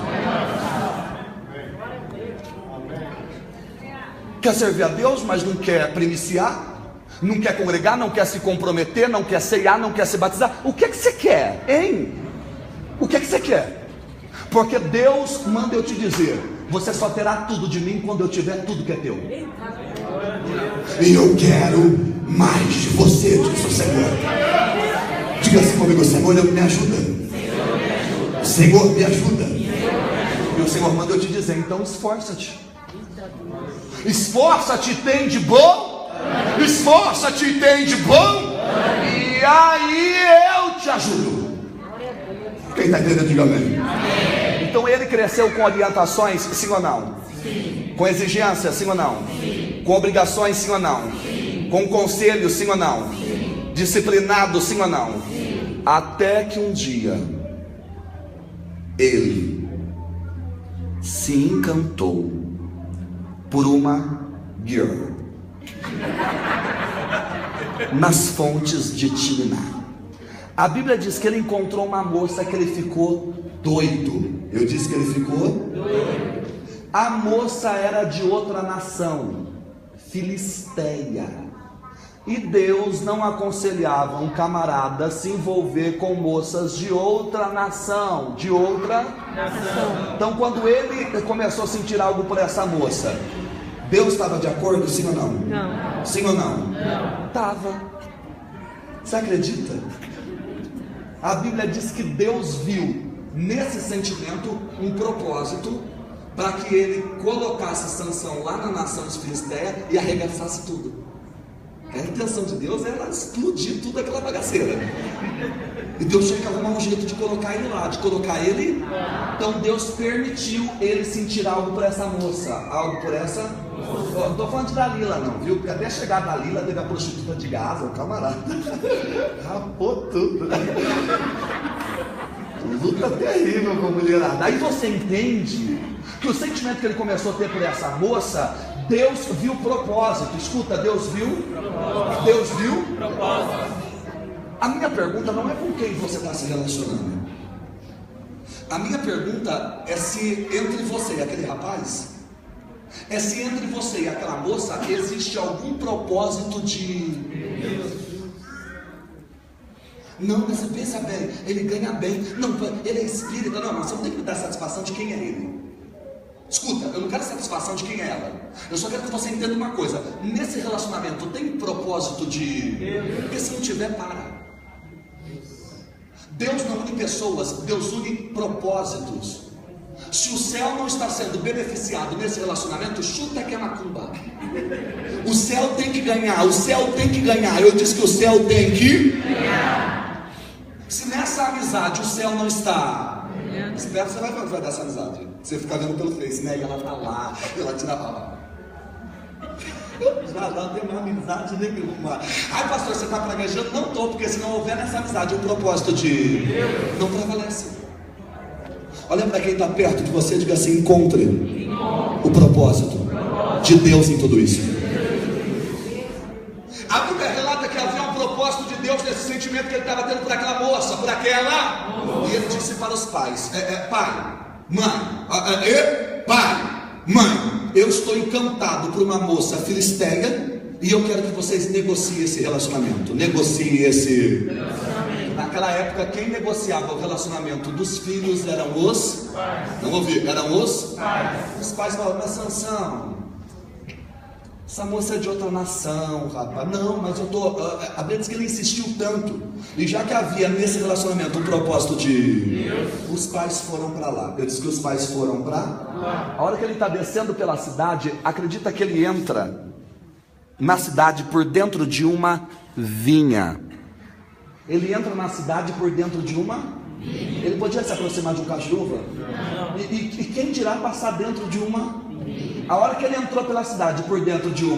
Quer servir a Deus, mas não quer primiciar, não quer congregar, não quer se comprometer, não quer ceiar, não quer se batizar. O que é que você quer, hein? O que é que você quer? Porque Deus manda eu te dizer: você só terá tudo de mim quando eu tiver tudo que é teu. E eu quero mais de você, diz o Senhor. Diga assim comigo: Senhor, me ajuda. Senhor, me ajuda. E o Senhor manda eu te dizer: então esforça-te. Esforça-te, tem de bom. Esforça-te, tem de bom. E aí eu te ajudo. Quem está entendendo, diga amém. Então ele cresceu com orientações, sim ou não? Sim. Com exigências, sim ou não? Sim. Com obrigações, sim ou não? Sim. Com conselhos, sim ou não? Sim. Disciplinado, sim ou não? Sim. Até que um dia ele se encantou por uma girl nas fontes de Timná. A Bíblia diz que ele encontrou uma moça que ele ficou doido. Eu disse que ele ficou doido. A moça era de outra nação, Filisteia. E Deus não aconselhava um camarada se envolver com moças de outra nação. Então quando ele começou a sentir algo por essa moça, Deus estava de acordo, sim ou não? Não. Sim ou não? Não. Estava. Você acredita? A Bíblia diz que Deus viu nesse sentimento um propósito para que ele colocasse Sansão lá na nação de Filisteia e arregaçasse tudo. A intenção de Deus era explodir tudo aquela bagaceira. E Deus tinha que arrumar um jeito de colocar ele lá, de colocar ele. Então Deus permitiu ele sentir algo por essa moça. Algo por essa moça. Não estou falando de Dalila não, viu? Porque até chegar a Dalila teve a prostituta de Gaza, o camarada rapou tudo. Luta terrível com a mulherada. Aí você entende que o sentimento que ele começou a ter por essa moça, Deus viu propósito. Escuta, Deus viu propósito. Deus viu propósito. A minha pergunta não é com quem você está se relacionando. A minha pergunta é se entre você e aquele rapaz, é se entre você e aquela moça existe algum propósito de Deus. Não, mas você pensa bem, ele ganha bem. Não, ele é espírita. Não, você não tem que me dar satisfação de quem é ele. Escuta, eu não quero satisfação de quem é ela. Eu só quero que você entenda uma coisa. Nesse relacionamento tem propósito de... Porque se não tiver, para. Deus não une pessoas, Deus une propósitos. Se o céu não está sendo beneficiado nesse relacionamento, chuta que é macumba. O céu tem que ganhar, o céu tem que ganhar. Eu disse que o céu tem que ganhar. Se nessa amizade o céu não está, espera que você vai dar essa amizade. Você fica vendo pelo Face, né? E ela tá lá, ela tira a já não tem mais amizade nenhuma. Ai, pastor, você está praguejando? Não estou, porque se não houver nessa amizade o propósito de não prevalece. Olha para quem está perto de você e diga assim: encontre o propósito de Deus em tudo isso. A Bíblia relata que havia um propósito de Deus nesse sentimento que ele estava tendo por aquela moça, por aquela. E ele disse para os pais: pai, mãe, eu estou encantado por uma moça filisteia e eu quero que vocês negociem esse relacionamento. Negociem esse relacionamento. Naquela época, quem negociava o relacionamento dos filhos eram os pais. Não ouvi, eram os pais. Os pais falavam: mas Sansão, essa moça é de outra nação, rapaz. Não, mas eu tô. A Bíblia diz que ele insistiu tanto. E já que havia nesse relacionamento um propósito de Deus, os pais foram para lá. Eu disse que os pais foram para lá. A hora que ele está descendo pela cidade, acredita que ele entra na cidade por dentro de uma vinha. Ele entra na cidade por dentro de uma vinha. Ele podia se aproximar de um cachuva? E quem dirá passar dentro de uma? A hora que ele entrou pela cidade por dentro de um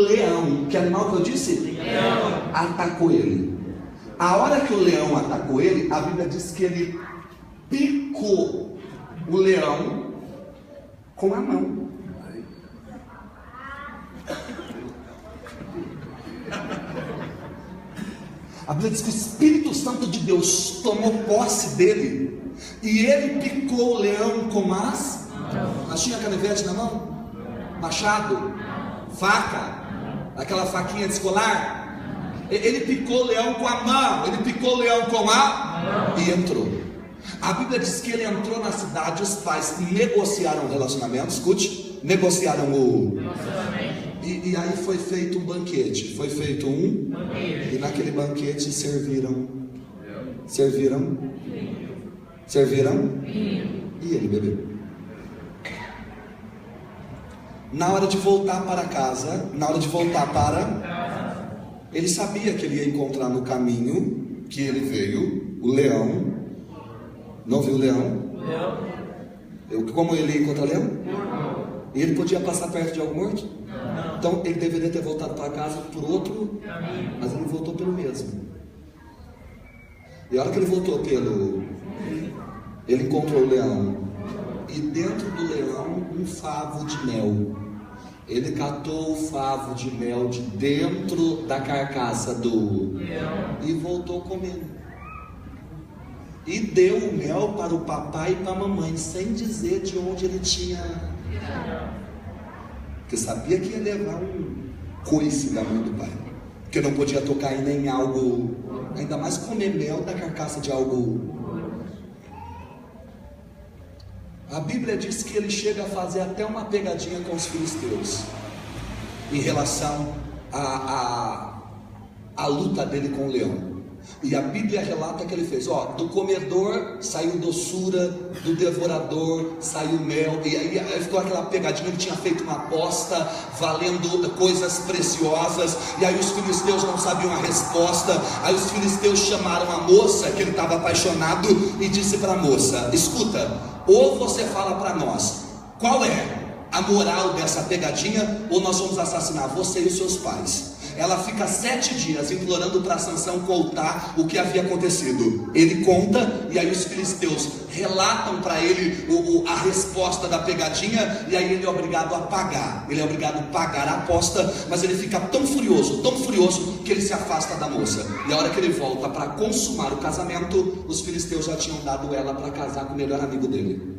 leão, que animal que eu disse? Leão. Atacou ele. A hora que o leão atacou ele, a Bíblia diz que ele picou o leão com a mão. A Bíblia diz que o Espírito Santo de Deus tomou posse dele e ele picou o leão com mas tinha canivete na mão? Machado? Faca? Aquela faquinha de escolar? Ele picou o leão com a mão, ele picou o leão com a e entrou. A Bíblia diz que ele entrou na cidade, os pais negociaram o relacionamento, escute, negociaram o relacionamento. E aí foi feito um banquete, e naquele banquete serviram, e ele bebeu. Na hora de voltar para casa, ele sabia que ele ia encontrar no caminho que ele veio, o leão. Não viu o leão? Como ele ia encontrar o leão? E ele podia passar perto de algum morto? Não. Então ele deveria ter voltado para casa por outro caminho, mas ele voltou pelo mesmo. E a hora que ele voltou ele encontrou o leão, e dentro do leão um favo de mel. Ele catou o favo de mel de dentro da carcaça do leão e voltou comendo. E deu o mel para o papai e para a mamãe, sem dizer de onde ele tinha. Porque sabia que ia levar um coice da mão do pai, porque não podia tocar ainda em algo, ainda mais comer mel da carcaça de algo. A Bíblia diz que ele chega a fazer até uma pegadinha com os filisteus em relação à luta dele com o leão. E a Bíblia relata que ele fez, do comedor saiu doçura, do devorador saiu mel. E aí ficou aquela pegadinha, ele tinha feito uma aposta valendo coisas preciosas, e aí os filisteus não sabiam a resposta. Aí os filisteus chamaram a moça, que ele estava apaixonado, e disse para a moça: escuta, ou você fala para nós qual é a moral dessa pegadinha, ou nós vamos assassinar você e os seus pais. Ela fica 7 dias implorando para Sansão contar o que havia acontecido. Ele conta, e aí os filisteus relatam para ele a resposta da pegadinha, e aí ele é obrigado a pagar. Ele é obrigado a pagar a aposta, mas ele fica tão furioso, que ele se afasta da moça. E a hora que ele volta para consumar o casamento, os filisteus já tinham dado ela para casar com o melhor amigo dele.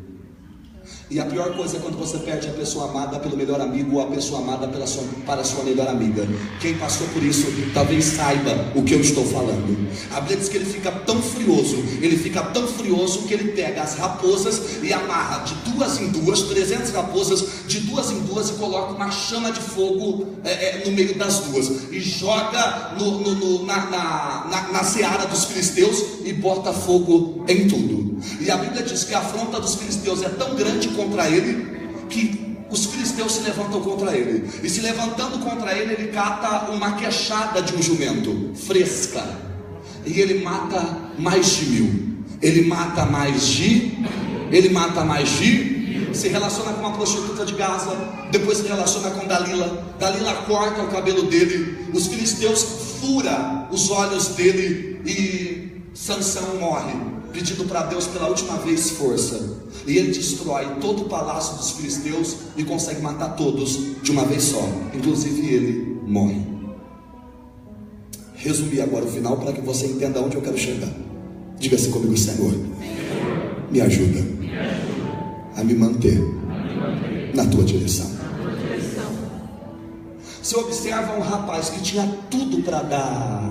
E a pior coisa é quando você perde a pessoa amada pelo melhor amigo, ou a pessoa amada para a sua melhor amiga. Quem passou por isso talvez saiba o que eu estou falando. A Bíblia diz que ele fica tão furioso que ele pega as raposas e amarra de 2 em 2, 300 raposas de 2 em 2, e coloca uma chama de fogo no meio das duas, e joga na seara dos filisteus, e bota fogo em tudo. E a Bíblia diz que a afronta dos filisteus é tão grande contra ele, que os filisteus se levantam contra ele. E se levantando contra ele, ele cata uma queixada de um jumento fresca, e ele mata mais de 1000. Ele mata mais de se relaciona com uma prostituta de Gaza, depois se relaciona com Dalila. Dalila corta o cabelo dele, os filisteus furam os olhos dele, e Sansão morre, pedindo para Deus pela última vez força. E ele destrói todo o palácio dos filisteus e consegue matar todos de uma vez só, inclusive ele morre. Resumi agora o final para que você entenda onde eu quero chegar. Diga-se comigo: Senhor, me ajuda a me manter na tua direção. Você observa um rapaz que tinha tudo para dar,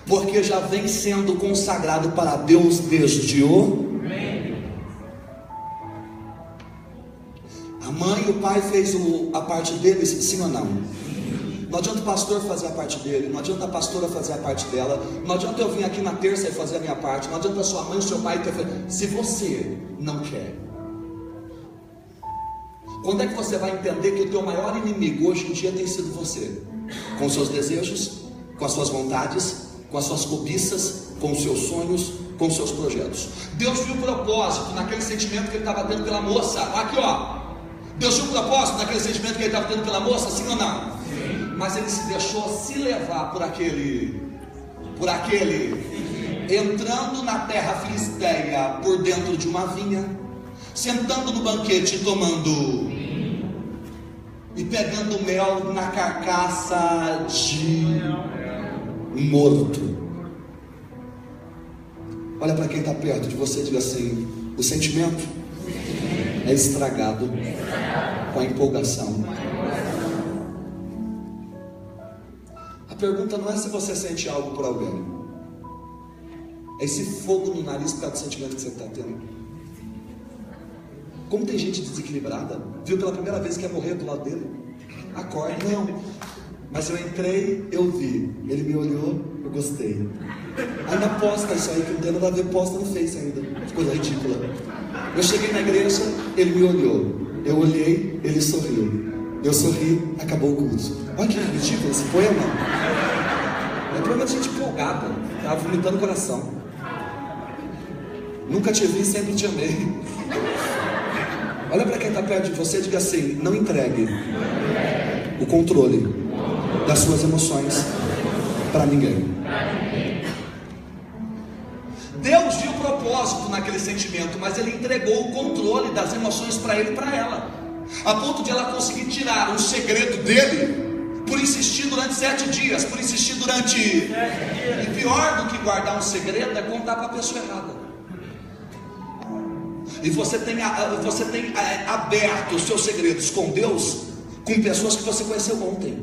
porque já vem sendo consagrado para Deus desde o... A mãe e o pai fez a parte deles, sim ou não? Não adianta o pastor fazer a parte dele, não adianta a pastora fazer a parte dela, não adianta eu vir aqui na terça e fazer a minha parte, não adianta a sua mãe e o seu pai ter feito. Se você não quer, quando é que você vai entender que o teu maior inimigo hoje em dia tem sido você? Com os seus desejos, com as suas vontades, com as suas cobiças, com os seus sonhos, com os seus projetos. Deus viu o propósito naquele sentimento que ele estava tendo pela moça. Aqui ó, Deus viu o propósito naquele sentimento que ele estava tendo pela moça, sim ou não? Sim. Mas ele se deixou se levar por aquele, entrando na terra filisteia por dentro de uma vinha, sentando no banquete e tomando, e pegando mel na carcaça de morto. Olha para quem está perto de você e diga assim: o sentimento é estragado com a empolgação. A pergunta não é se você sente algo por alguém, é esse fogo no nariz por causa do sentimento que você está tendo. Como tem gente desequilibrada, viu pela primeira vez que ia morrer do lado dele, acorda, não, mas eu entrei, eu vi, ele me olhou, eu gostei. Ainda posta isso aí, que não tem nada a ver, posta no Face ainda, que coisa ridícula. Eu cheguei na igreja, ele me olhou, eu olhei, ele sorriu, eu sorri, acabou o culto. Olha que ridículo esse poema. É poema de gente empolgada, estava vomitando o coração. Nunca te vi, sempre te amei. Olha para quem está perto de você e diga assim: não entregue o controle das suas emoções para ninguém. Deus viu o propósito naquele sentimento, mas ele entregou o controle das emoções para ele e para ela, a ponto de ela conseguir tirar um segredo dele por insistir durante 7 dias, por insistir durante... E pior do que guardar um segredo é contar para a pessoa errada. E você tem aberto os seus segredos com Deus, com pessoas que você conheceu ontem.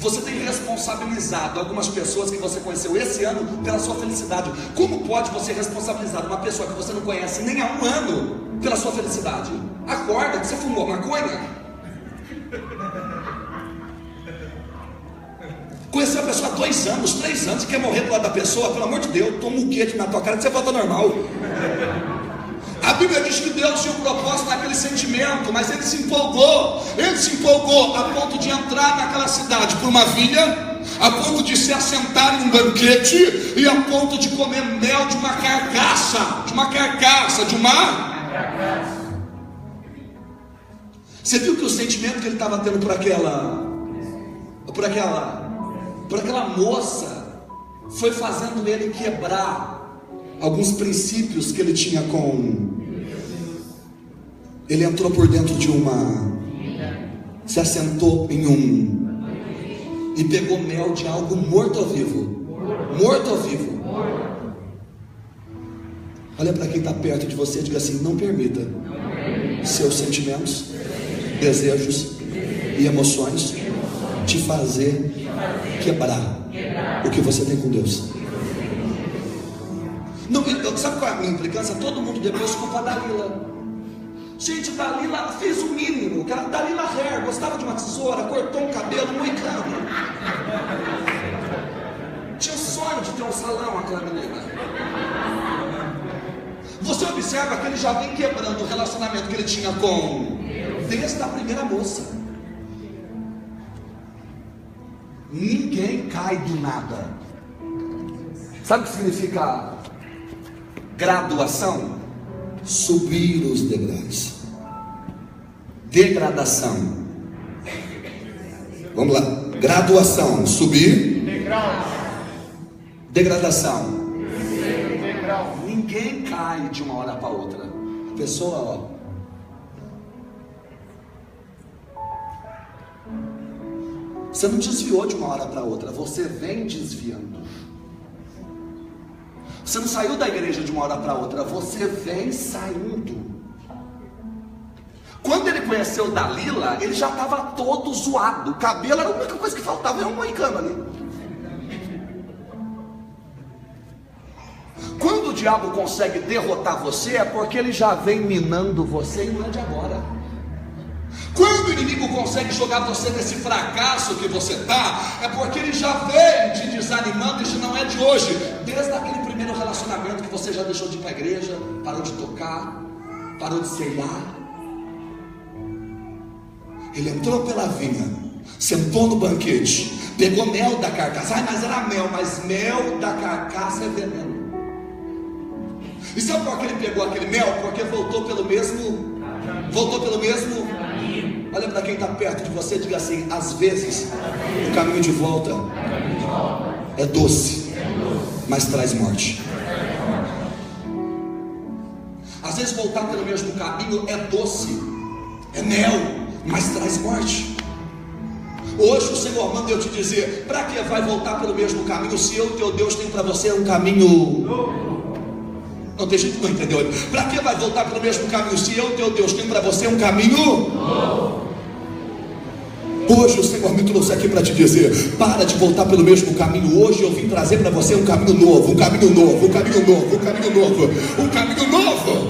Você tem responsabilizado algumas pessoas que você conheceu esse ano pela sua felicidade. Como pode você responsabilizar uma pessoa que você não conhece nem há 1 ano pela sua felicidade? Acorda, que você fumou maconha. Conheceu a pessoa há 2 anos, 3 anos, e quer morrer do lado da pessoa? Pelo amor de Deus, toma um quente na tua cara que você volta normal. A Bíblia diz que Deus tinha um propósito naquele sentimento, mas ele se empolgou a ponto de entrar naquela cidade por uma vinha, a ponto de se assentar em um banquete e a ponto de comer mel de uma carcaça. Você viu que o sentimento que ele estava tendo por aquela moça foi fazendo ele quebrar alguns princípios que ele tinha com... Ele entrou por dentro de se assentou em e pegou mel de algo morto ao vivo. Olha para quem está perto de você e diga assim: não permita seus sentimentos, desejos e emoções te fazer quebrar o que você tem com Deus. Não, sabe qual é a minha implicância? Todo mundo depois culpa a Dalila. Gente, Dalila fez o mínimo. Dalila Hair gostava de uma tesoura, cortou um cabelo, moicano. Tinha o sonho de ter um salão, aquela menina. Você observa que ele já vem quebrando o relacionamento que ele tinha com desde a primeira moça. Ninguém cai do nada. Sabe o que significa graduação? Subir os degraus. Degradação. Vamos lá. Graduação, subir. Degradação. Ninguém cai de uma hora para outra. A pessoa, ó, você não desviou de uma hora para outra, você vem desviando. Você não saiu da igreja de uma hora para outra, você vem saindo. Quando ele conheceu Dalila, ele já estava todo zoado. O cabelo era a única coisa que faltava, é um moicano ali. Quando o diabo consegue derrotar você, é porque ele já vem minando você e não é de agora. Quando o inimigo consegue jogar você nesse fracasso que você está, é porque ele já vem te desanimando. Isso não é de hoje. Desde aquele primeiro relacionamento que você já deixou de ir para a igreja, parou de tocar, parou de ceiar. Ele entrou pela vinha, sentou no banquete, pegou mel da carcaça. Ai, mas era mel, mas mel da carcaça é veneno. E sabe por que ele pegou aquele mel? Porque voltou pelo mesmo. Olha para quem está perto de você e diga assim: às vezes o caminho de volta é doce, mas traz morte. Às vezes voltar pelo mesmo caminho é doce, é mel, mas traz morte. Hoje o Senhor manda eu te dizer: para que vai voltar pelo mesmo caminho se eu, teu Deus, tenho para você um caminho? Não, tem gente que não entendeu. Para que vai voltar pelo mesmo caminho se eu, teu Deus, tenho para você um caminho? Hoje o Senhor me trouxe aqui para te dizer: para de voltar pelo mesmo caminho. Hoje eu vim trazer para você um caminho novo, um caminho novo, um caminho novo, um caminho novo, um caminho novo.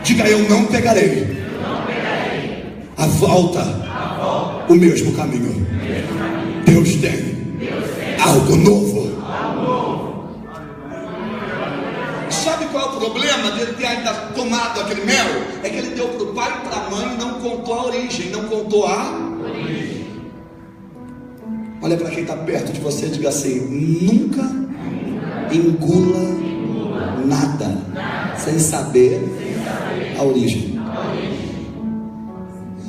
Diga: eu não pegarei a volta, o mesmo caminho. Deus tem algo novo. Sabe qual é o problema dele ter ainda tomado aquele mel? É que ele deu para o pai e para a mãe e não contou a origem, não contou a origem. Olha para quem está perto de você e diga assim: nunca engula nada sem saber a origem.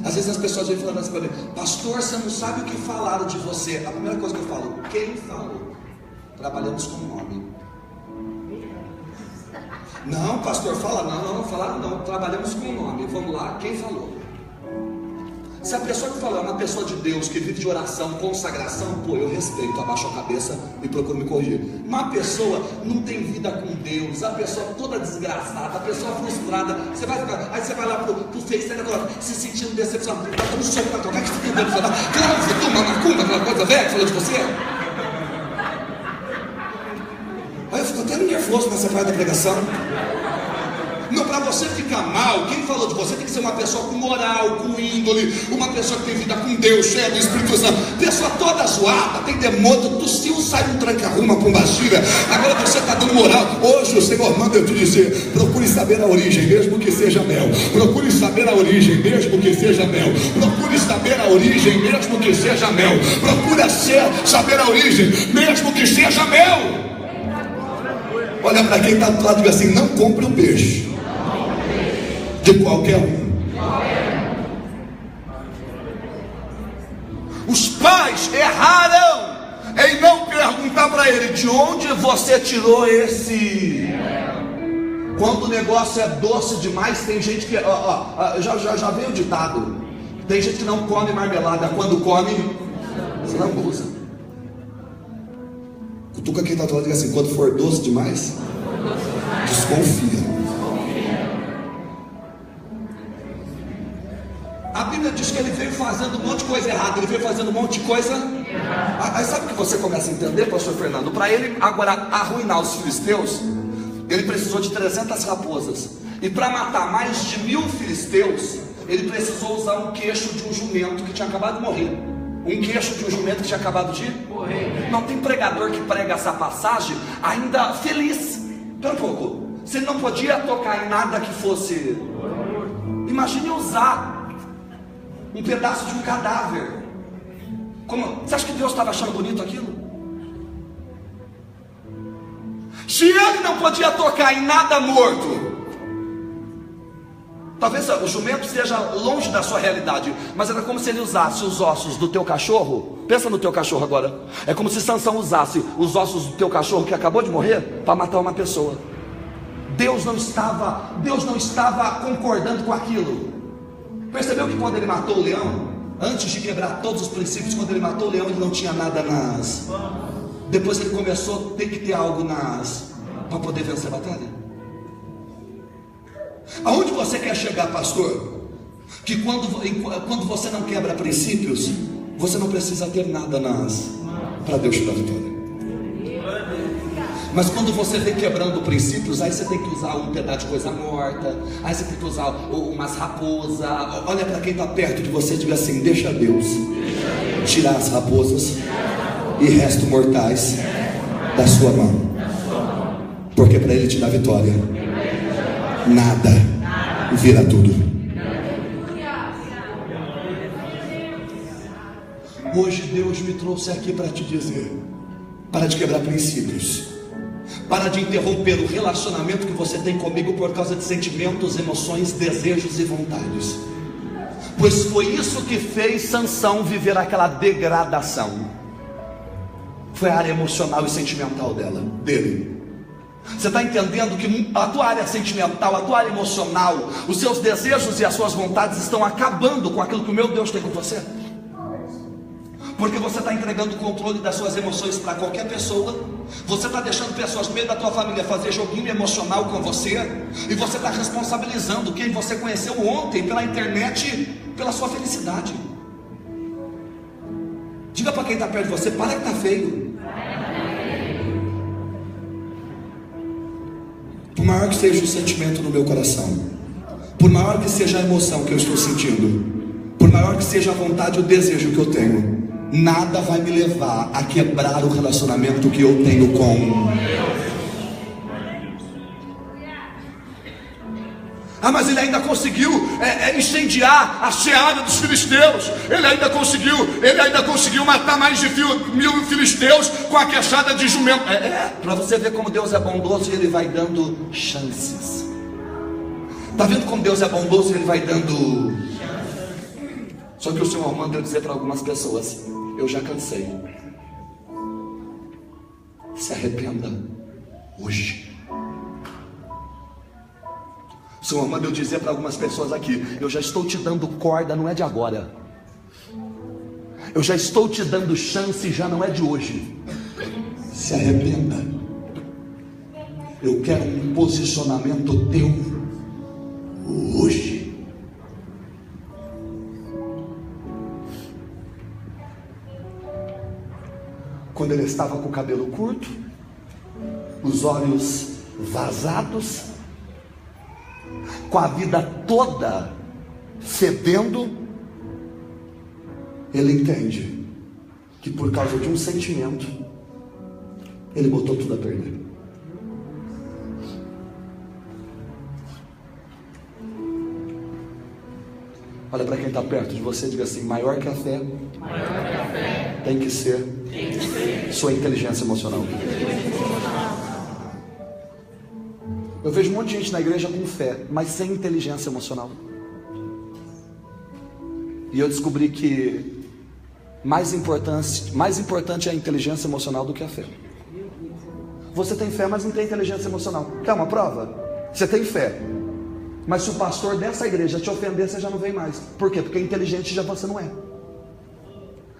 Às vezes as pessoas vêm falando assim para mim: pastor, você não sabe o que falaram de você. A primeira coisa que eu falo: quem falou? Trabalhamos com o nome. Não, pastor, fala não falaram não, trabalhamos com o nome. Vamos lá, quem falou? Se a pessoa que falou é uma pessoa de Deus, que vive de oração, consagração, pô, eu respeito, abaixo a cabeça e procuro me corrigir. Uma pessoa não tem vida com Deus, a pessoa toda desgraçada, a pessoa frustrada, você vai ficar, aí você vai lá pro Face, se sentindo decepcionado, tá dando soco pra tocar, que você tem Deus, claro, você toma macumba, aquela coisa velha que falou de você. Aí eu fico até nervoso nessa parte da pregação. Não, para você ficar mal, quem falou de você tem que ser uma pessoa com moral, com índole, uma pessoa que tem vida com Deus, cheia do Espírito Santo. Pessoa toda zoada, tem demônio, tossiu, sai um tranca-ruma com baixira. Agora você está dando moral. Hoje o Senhor manda eu te dizer: procure saber a origem, mesmo que seja mel. Procure saber a origem, mesmo que seja mel. Procure saber a origem, mesmo que seja mel. Procure saber a origem, mesmo que seja mel. Olha para quem está do lado e diga assim: não compre um peixe de qualquer um. Os pais erraram em não perguntar para ele: de onde você tirou esse? Quando o negócio é doce demais, tem gente que já veio o ditado: tem gente que não come marmelada, quando come se lambuza. Cutuca quem está do lado e diga assim: quando for doce demais, desconfia. A Bíblia diz que ele veio fazendo um monte de coisa errada, ele veio fazendo um monte de coisa. Aí sabe o que você começa a entender, pastor Fernando? Para ele agora arruinar os filisteus, ele precisou de 300 raposas. E para matar mais de 1000 filisteus, ele precisou usar um queixo de um jumento que tinha acabado de morrer. Um queixo de um jumento que tinha acabado de morrer. Não tem pregador que prega essa passagem ainda feliz. Espera um pouco. Se ele não podia tocar em nada que fosse, imagine usar um pedaço de um cadáver. Você acha que Deus estava achando bonito aquilo? Se ele não podia tocar em nada morto, talvez o jumento seja longe da sua realidade, mas era como se ele usasse os ossos do teu cachorro. Pensa no teu cachorro agora. É como se Sansão usasse os ossos do teu cachorro que acabou de morrer para matar uma pessoa. Deus não estava concordando com aquilo. Percebeu que quando ele matou o leão, antes de quebrar todos os princípios, quando ele matou o leão, ele não tinha nada nas. Depois ele começou a ter que ter algo nas para poder vencer a batalha. Aonde você quer chegar, pastor? Que quando você não quebra princípios, você não precisa ter nada nas para Deus te dar vitória. Mas quando você vem quebrando princípios, aí você tem que usar um pedaço de coisa morta, aí você tem que usar umas raposas. Olha para quem está perto de você e diga assim: deixa Deus tirar as raposas e restos mortais da sua mão, porque para Ele te dar vitória, nada vira tudo. Hoje Deus me trouxe aqui para te dizer: para de quebrar princípios. Para de interromper o relacionamento que você tem comigo por causa de sentimentos, emoções, desejos e vontades. Pois foi isso que fez Sansão viver aquela degradação. Foi a área emocional e sentimental dele. Você está entendendo que a tua área sentimental, a tua área emocional, os seus desejos e as suas vontades estão acabando com aquilo que o meu Deus tem com você? Porque você está entregando o controle das suas emoções para qualquer pessoa. Você está deixando pessoas no meio da tua família fazer joguinho emocional com você. E você está responsabilizando quem você conheceu ontem pela internet, pela sua felicidade. Diga para quem está perto de você: para que está feio. Por maior que seja o sentimento no meu coração, por maior que seja a emoção que eu estou sentindo, por maior que seja a vontade e o desejo que eu tenho, nada vai me levar a quebrar o relacionamento que eu tenho com. Mas ele ainda conseguiu incendiar a seara dos filisteus. Ele ainda conseguiu matar mais de 1000 filisteus com a queixada de jumento. Para você ver como Deus é bondoso, e Ele vai dando chances. Está vendo como Deus é bondoso e Ele vai dando. Só que o Senhor manda eu dizer para algumas pessoas: eu já cansei. Se arrependa hoje. O Senhor manda eu dizer para algumas pessoas aqui: eu já estou te dando corda, não é de agora. Eu já estou te dando chance, já não é de hoje. Se arrependa. Eu quero um posicionamento teu hoje. Quando ele estava com o cabelo curto, os olhos vazados, com a vida toda fedendo, ele entende que por causa de um sentimento, ele botou tudo a perder. Olha para quem está perto de você e diga assim: maior que a fé, tem que ser sua inteligência emocional. Eu vejo um monte de gente na igreja com fé, mas sem inteligência emocional. E eu descobri que mais importante é a inteligência emocional do que a fé. Você tem fé, mas não tem inteligência emocional. Quer uma prova? Você tem fé, mas se o pastor dessa igreja te ofender, você já não vem mais. Por quê? Porque inteligente já você não é.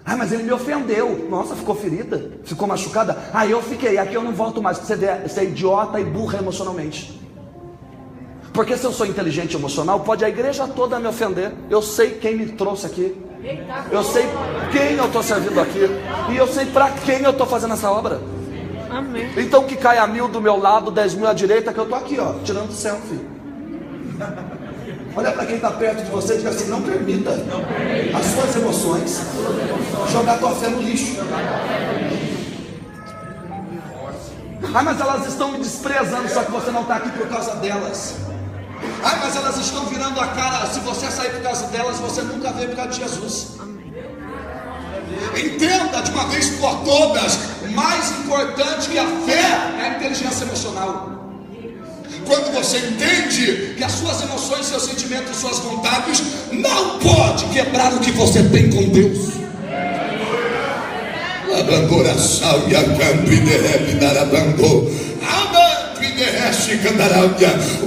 Ah, mas ele me ofendeu. Nossa, ficou ferida? Ficou machucada? Ah, eu fiquei. Aqui eu não volto mais. Você é idiota e burra emocionalmente. Porque se eu sou inteligente emocional, pode a igreja toda me ofender. Eu sei quem me trouxe aqui. Eu sei quem eu estou servindo aqui. E eu sei para quem eu estou fazendo essa obra. Amém. Então que caia 1000 do meu lado, 10.000 à direita, que eu estou aqui, ó, tirando selfie. Olha para quem está perto de você e diga assim: não permita as suas emoções jogar tua fé no lixo. Ah, mas elas estão me desprezando, só que você não está aqui por causa delas. Ah, mas elas estão virando a cara. Se você sair por causa delas, você nunca veio por causa de Jesus. Entenda de uma vez por todas: mais importante que a fé é a inteligência emocional. Quando você entende que as suas emoções, seus sentimentos, suas vontades não pode quebrar o que você tem com Deus.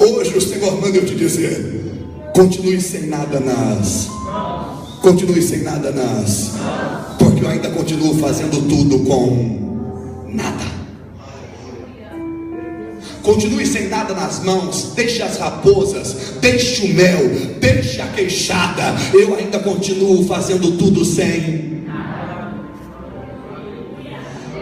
Hoje o Senhor manda eu te dizer: continue sem nada nas, porque eu ainda continuo fazendo tudo com nada. Continue sem nada nas mãos. Deixe as raposas, deixe o mel, deixe a queixada. Eu ainda continuo fazendo tudo sem.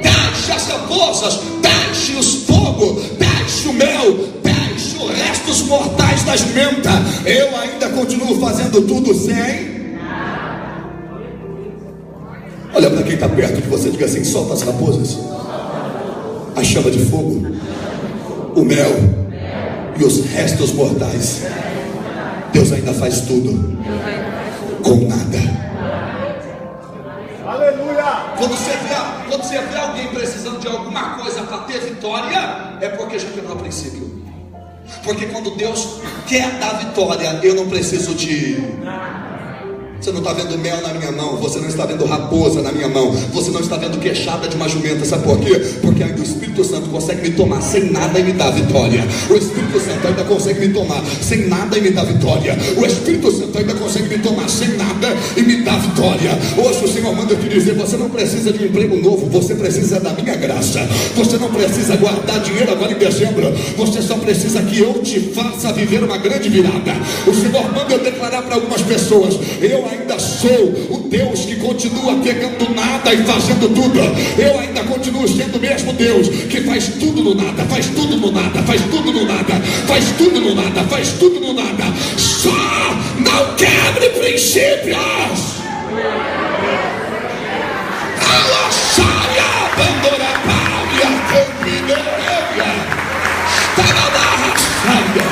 Deixe as raposas, deixe os fogos, deixe o mel, deixe os restos mortais da jumenta. Eu ainda continuo fazendo tudo sem. Olha para quem está perto de você e diga assim: solta as raposas, a chama de fogo, o mel e os restos mortais. Deus ainda faz tudo com nada. Aleluia! Quando você vê alguém precisando de alguma coisa para ter vitória, é porque já quebrou o princípio. Porque quando Deus quer dar vitória, eu não preciso de... Você não está vendo mel na minha mão, você não está vendo raposa na minha mão, você não está vendo queixada de uma jumenta. Sabe por quê? Porque ainda o Espírito Santo consegue me tomar sem nada e me dar vitória. O Espírito Santo ainda consegue me tomar sem nada e me dar vitória. O Espírito Santo ainda consegue me tomar sem nada e me dar vitória. Hoje o Senhor manda eu te dizer: você não precisa de um emprego novo, você precisa da minha graça. Você não precisa guardar dinheiro agora em dezembro, você só precisa que eu te faça viver uma grande virada. O Senhor manda eu declarar para algumas pessoas: eu ainda sou o Deus que continua pegando nada e fazendo tudo. Eu ainda continuo sendo o mesmo Deus que faz tudo no nada, faz tudo no nada, faz tudo no nada, faz tudo no nada, faz tudo no nada. Só não quebre princípios. Alossaia, bandora pália, campineira, está na raçaia.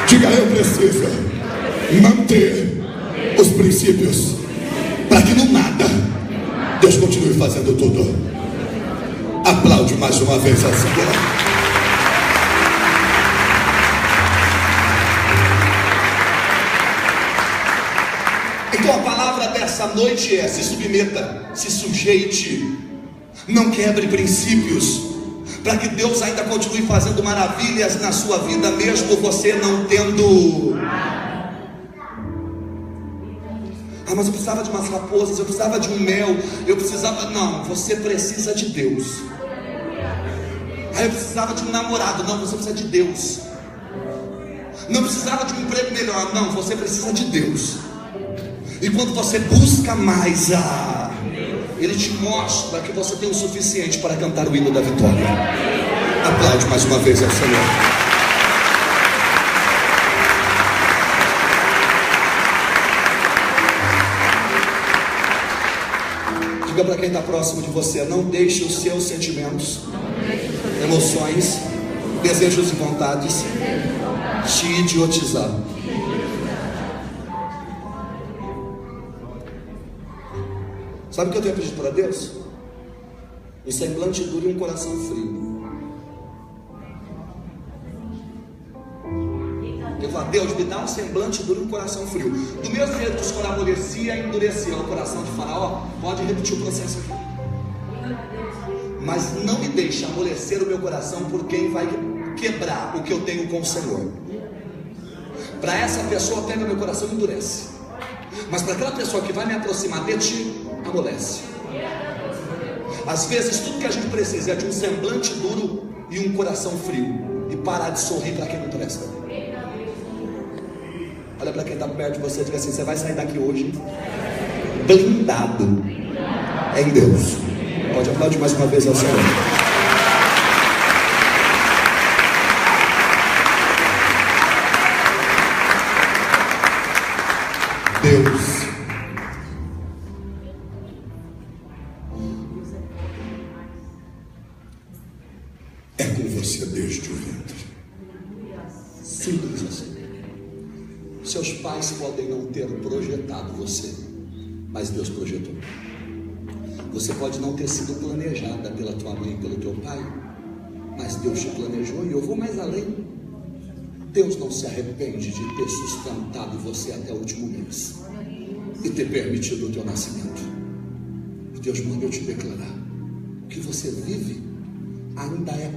Diga: eu preciso manter os princípios, para que no nada Deus continue fazendo tudo. Aplaude mais uma vez a Senhor. Então a palavra dessa noite é: se submeta, se sujeite, não quebre princípios, para que Deus ainda continue fazendo maravilhas na sua vida, mesmo você não tendo. Ah, mas eu precisava de umas raposas, eu precisava de um mel, eu precisava... Não, você precisa de Deus. Ah, eu precisava de um namorado. Não, você precisa de Deus. Não precisava de um emprego melhor. Não, você precisa de Deus. E quando você busca mais Ele te mostra que você tem o suficiente para cantar o hino da vitória. Aplaude mais uma vez ao Senhor. Diga para quem está próximo de você: não deixe os seus sentimentos, emoções, desejos e vontades te idiotizar. Sabe o que eu tenho pedido para Deus? Um semblante duro e um coração frio. Eu falo: Deus, me dá um semblante duro e um coração frio. Do mesmo jeito que os Faraó amolecia e endurecia o coração de Faraó, pode repetir o processo aqui. Mas não me deixe amolecer o meu coração por quem vai quebrar o que eu tenho com o Senhor. Para essa pessoa, pega meu coração e endurece. Mas para aquela pessoa que vai me aproximar de ti, amolece. Às vezes tudo que a gente precisa é de um semblante duro e um coração frio, e parar de sorrir para quem não presta. Olha para quem está perto de você e diga assim: você vai sair daqui hoje blindado em Deus. Pode aplaudir mais uma vez ao Senhor. Deus é com você desde o ventre. Simples assim. Seus pais podem não ter projetado você, mas Deus projetou. Você pode não ter sido planejada pela tua mãe e pelo teu pai, mas Deus te planejou. E eu vou mais além. Deus não se arrepende de ter sustentado você até o último mês e ter permitido o teu nascimento. E Deus manda eu te declarar: o que você vive ainda é